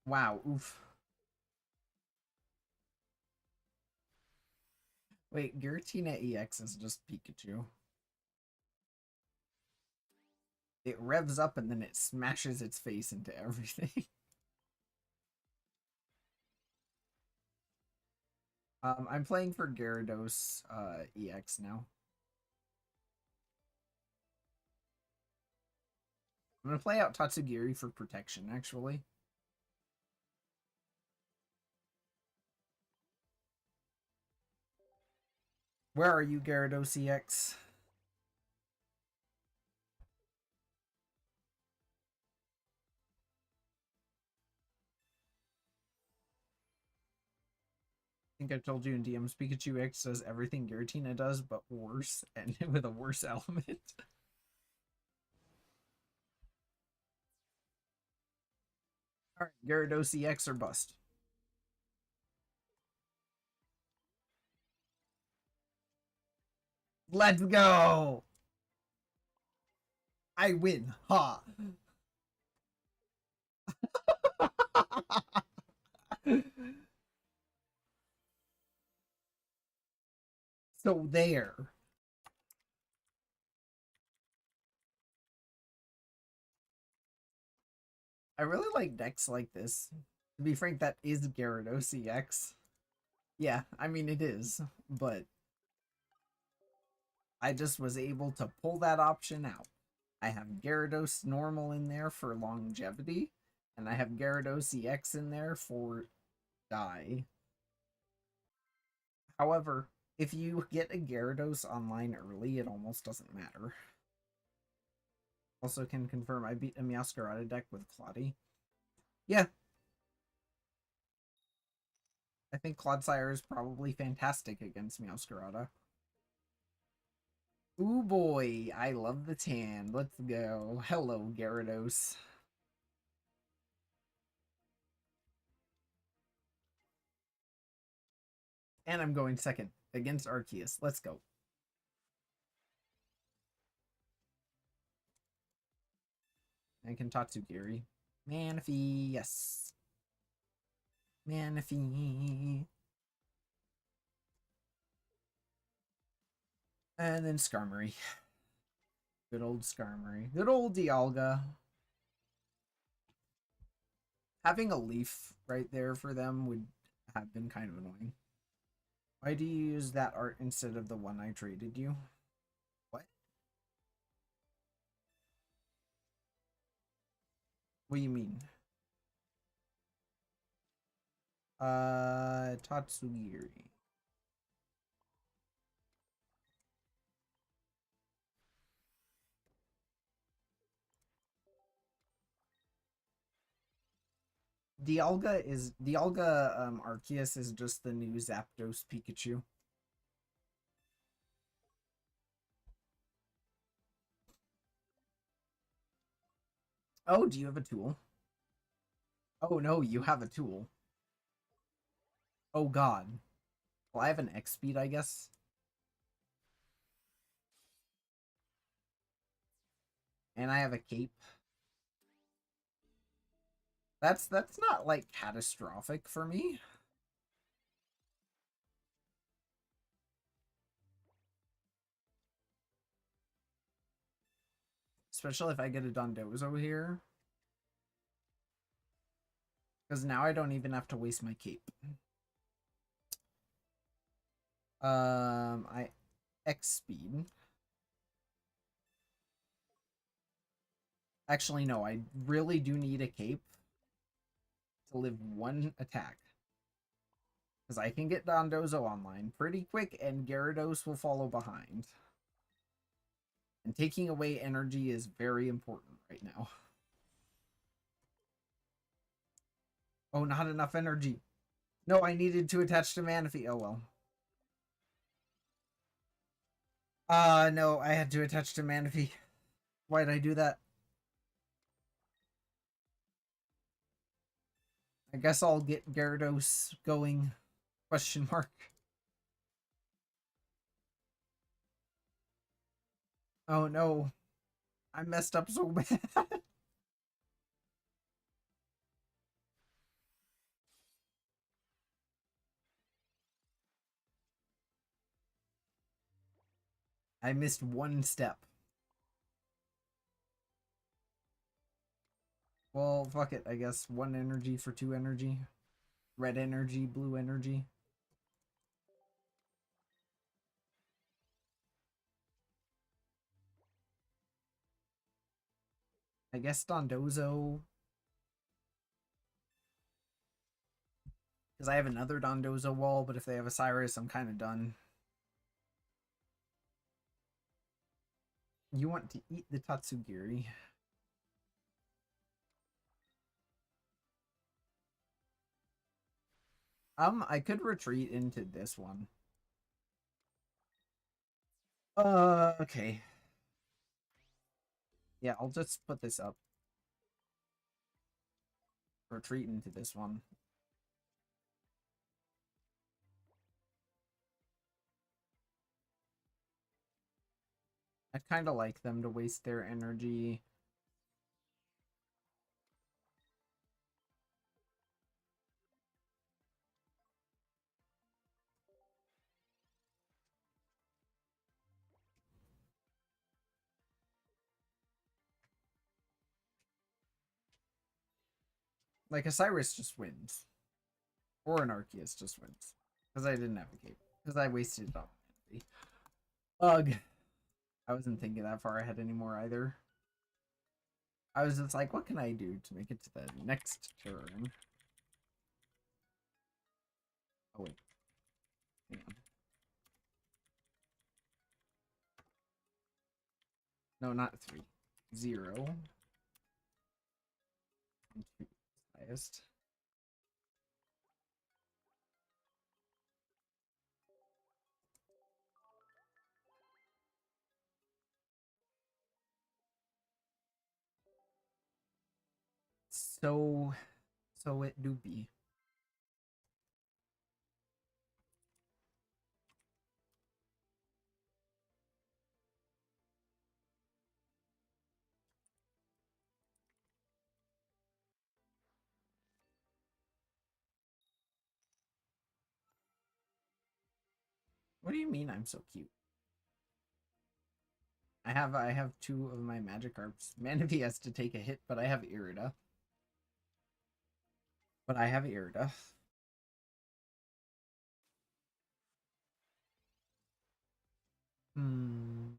Wow, oof. Wait, Giratina EX is just Pikachu. It revs up and then it smashes its face into everything. I'm playing for Gyarados EX now. I'm gonna play out Tatsugiri for protection, actually. Where are you, Gyarados EX? I think I told you in DMs, Pikachu X does everything Giratina does, but worse, and with a worse element. Alright, Gyarados EX or bust. Let's go! I win, ha! So there. I really like decks like this. To be frank, that is Gyarados EX. Yeah, I mean it is, but I just was able to pull that option out. I have Gyarados normal in there for longevity, and I have Gyarados EX in there for die. However, if you get a Gyarados online early, it almost doesn't matter. Also can confirm I beat a Meowscarada deck with Cloddy. Yeah. I think Clodsire is probably fantastic against Meowscarada. Ooh boy, I love the tan. Let's go. Hello, Gyarados. And I'm going second against Arceus. Let's go. And Tatsugiri. Manaphy, yes. Manaphy. And then Skarmory. Good old Skarmory. Good old Dialga. Having a leaf right there for them would have been kind of annoying. Why do you use that art instead of the one I traded you? What? What do you mean? Tatsugiri. Dialga Arceus is just the new Zapdos Pikachu. Oh, do you have a tool? Oh no, you have a tool. Oh god. Well, I have an X speed, I guess. And I have a cape. That's not like catastrophic for me. Especially if I get a Dondozo here. Because now I don't even have to waste my cape. I X speed. Actually, no, I really do need a cape to live one attack. Because I can get Dondozo online pretty quick and Gyarados will follow behind. And taking away energy is very important right now. Oh, not enough energy. No, I needed to attach to Manaphy. Oh, well. No, I had to attach to Manaphy. Why'd I do that? I guess I'll get Gyarados going. Question mark. Oh no. I messed up so bad. I missed one step. Well, fuck it, I guess. 1 energy for 2 energy. Red energy, blue energy. I guess Dondozo. Because I have another Dondozo wall, but if they have a Cyrus, I'm kind of done. You want to eat the Tatsugiri. I could retreat into this one. Okay. Yeah, I'll just put this up. Retreat into this one. I kind of like them to waste their energy. Like, a Cyrus just wins. Or an Arceus just wins. Because I didn't have a cape. Because I wasted it on Manaphy. Ugh. I wasn't thinking that far ahead anymore either. I was just like, what can I do to make it to the next turn? Oh wait. Hang on. No, not 3. 0. 1, 2 highest. So it do be. What do you mean I'm so cute? I have 2 of my Magikarps. Manaphy has to take a hit, but I have Irida. Hmm.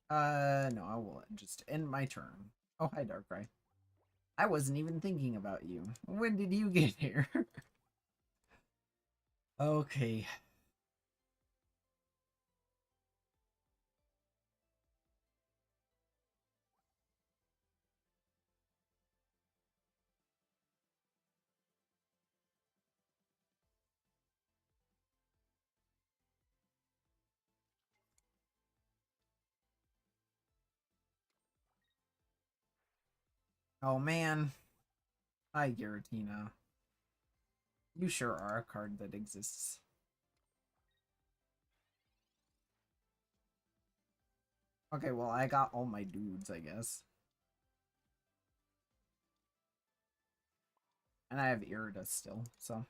No, I will just end my turn. Oh, hi, Darkrai. I wasn't even thinking about you. When did you get here? Okay. Oh, man. Hi, Giratina. You sure are a card that exists. Okay, well, I got all my dudes, I guess. And I have Irida still, so.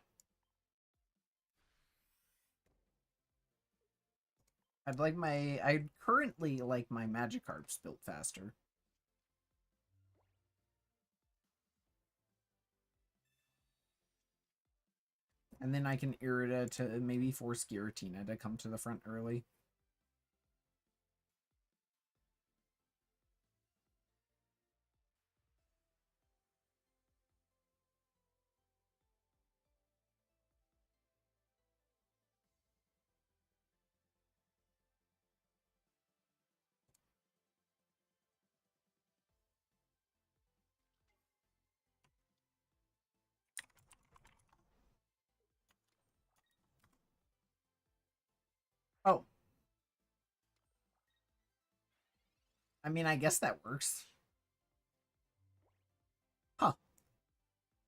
I'd currently like my Magikarps built faster. And then I can Irida to maybe force Giratina to come to the front early. Oh. I mean, I guess that works. Huh.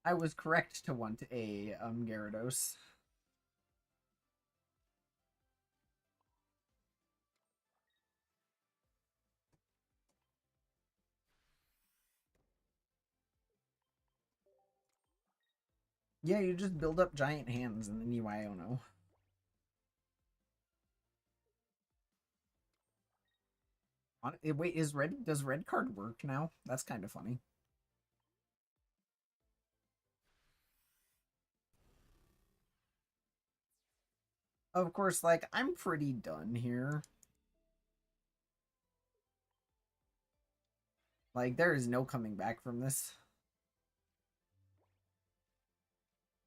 I was correct to want a Gyarados. Yeah, you just build up giant hands and then you Iono. Wait, does red card work now? That's kind of funny. Of course, like, I'm pretty done here. Like, there is no coming back from this.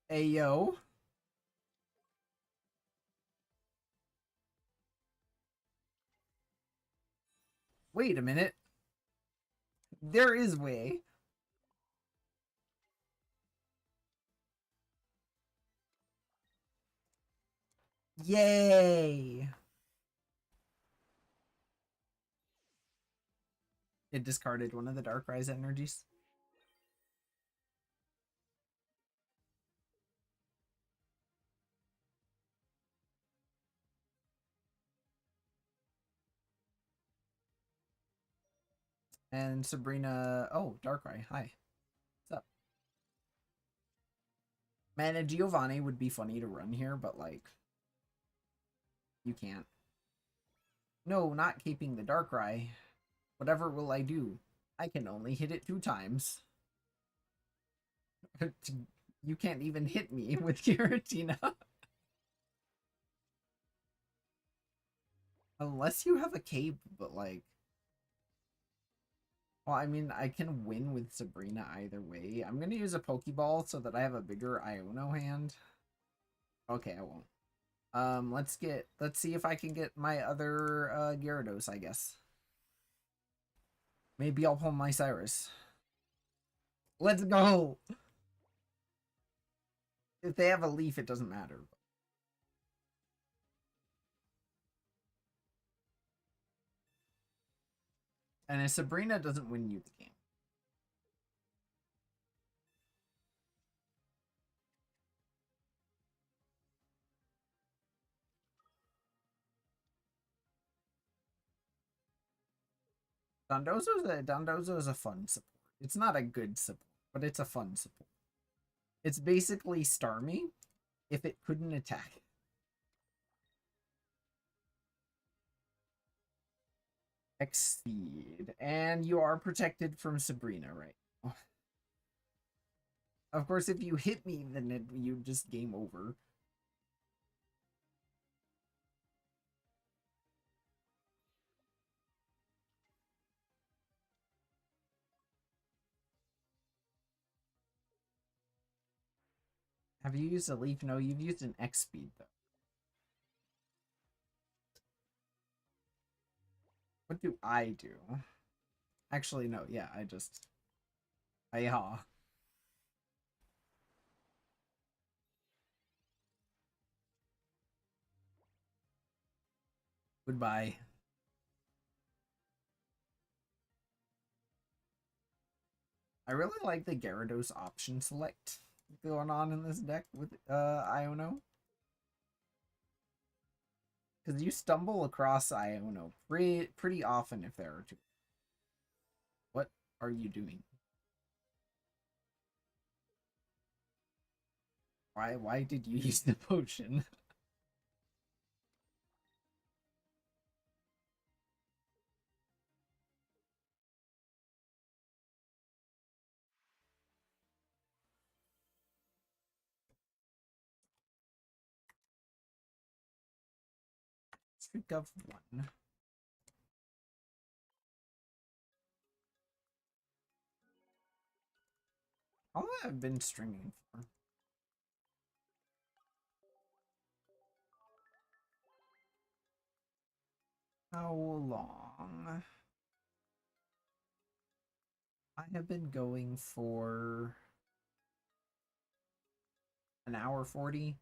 Hey, yo. Wait a minute. There is way. Yay! It discarded one of the Darkrai's energies. And Sabrina... Oh, Darkrai. Hi. What's up? Mana Giovanni would be funny to run here, but, like... You can't. No, not keeping the Darkrai. Whatever will I do? I can only hit it 2 times. You can't even hit me with Giratina. Unless you have a cape, but like... Well, I mean, I can win with Sabrina either way. I'm gonna use a Pokeball so that I have a bigger Iono hand. Okay, I won't. Let's see if I can get my other Gyarados, I guess. Maybe I'll pull my Cyrus. Let's go! If they have a leaf, it doesn't matter. And if Sabrina doesn't win you the game. Dondozo is a fun support. It's not a good support, but it's a fun support. It's basically Starmie if it couldn't attack. Exceed. And you are protected from Sabrina, right? Of course, if you hit me, then you just game over. Have you used a leaf? No, you've used an X speed, though. What do I do? Actually, no, yeah, I just... Ayaha. Goodbye. I really like the Gyarados option select going on in this deck with Iono. Because you stumble across Iono pretty often if there are two. What are you doing? Why did you use the potion? Streak of 1. How long have I been streaming for? How long? I have been going for an hour 40.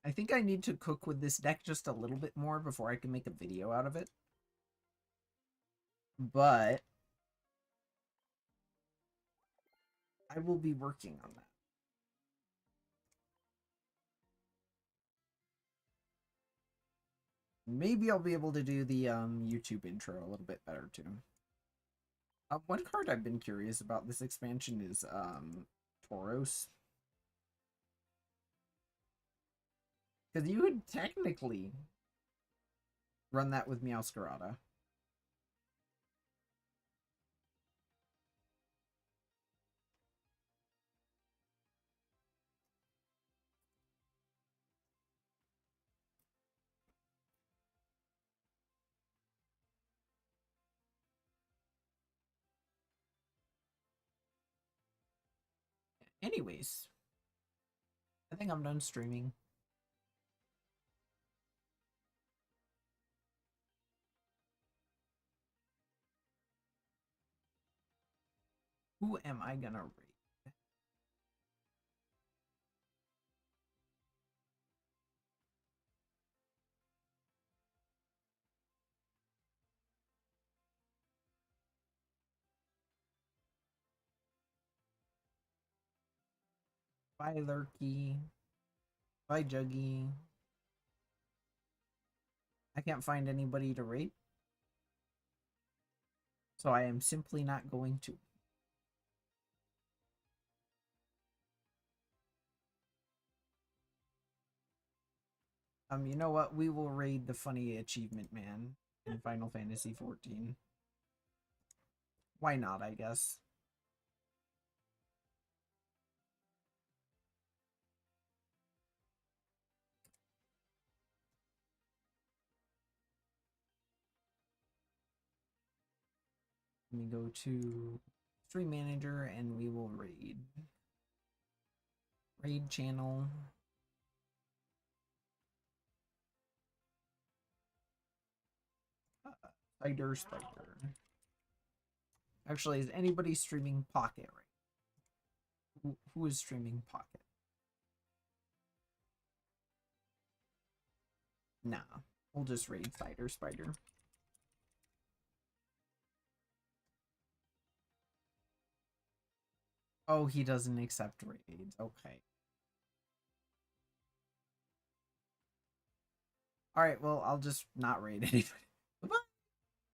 I think I need to cook with this deck just a little bit more before I can make a video out of it. But I will be working on that. Maybe I'll be able to do the YouTube intro a little bit better too. One card I've been curious about this expansion is Tauros. Because you would technically run that with Meowscarada. Anyways, I think I'm done streaming. Who am I gonna rate? Bye, Lurky. Bye, Juggy. I can't find anybody to rate, so I am simply not going to. You know what? We will raid the funny achievement man in Final Fantasy 14. Why not, I guess. Let me go to Stream Manager and we will raid. Raid channel. Spider. Actually, is anybody streaming Pocket right? Who is streaming Pocket? Nah, we'll just raid Spider. Oh, he doesn't accept raids. Okay. Alright, well, I'll just not raid anybody.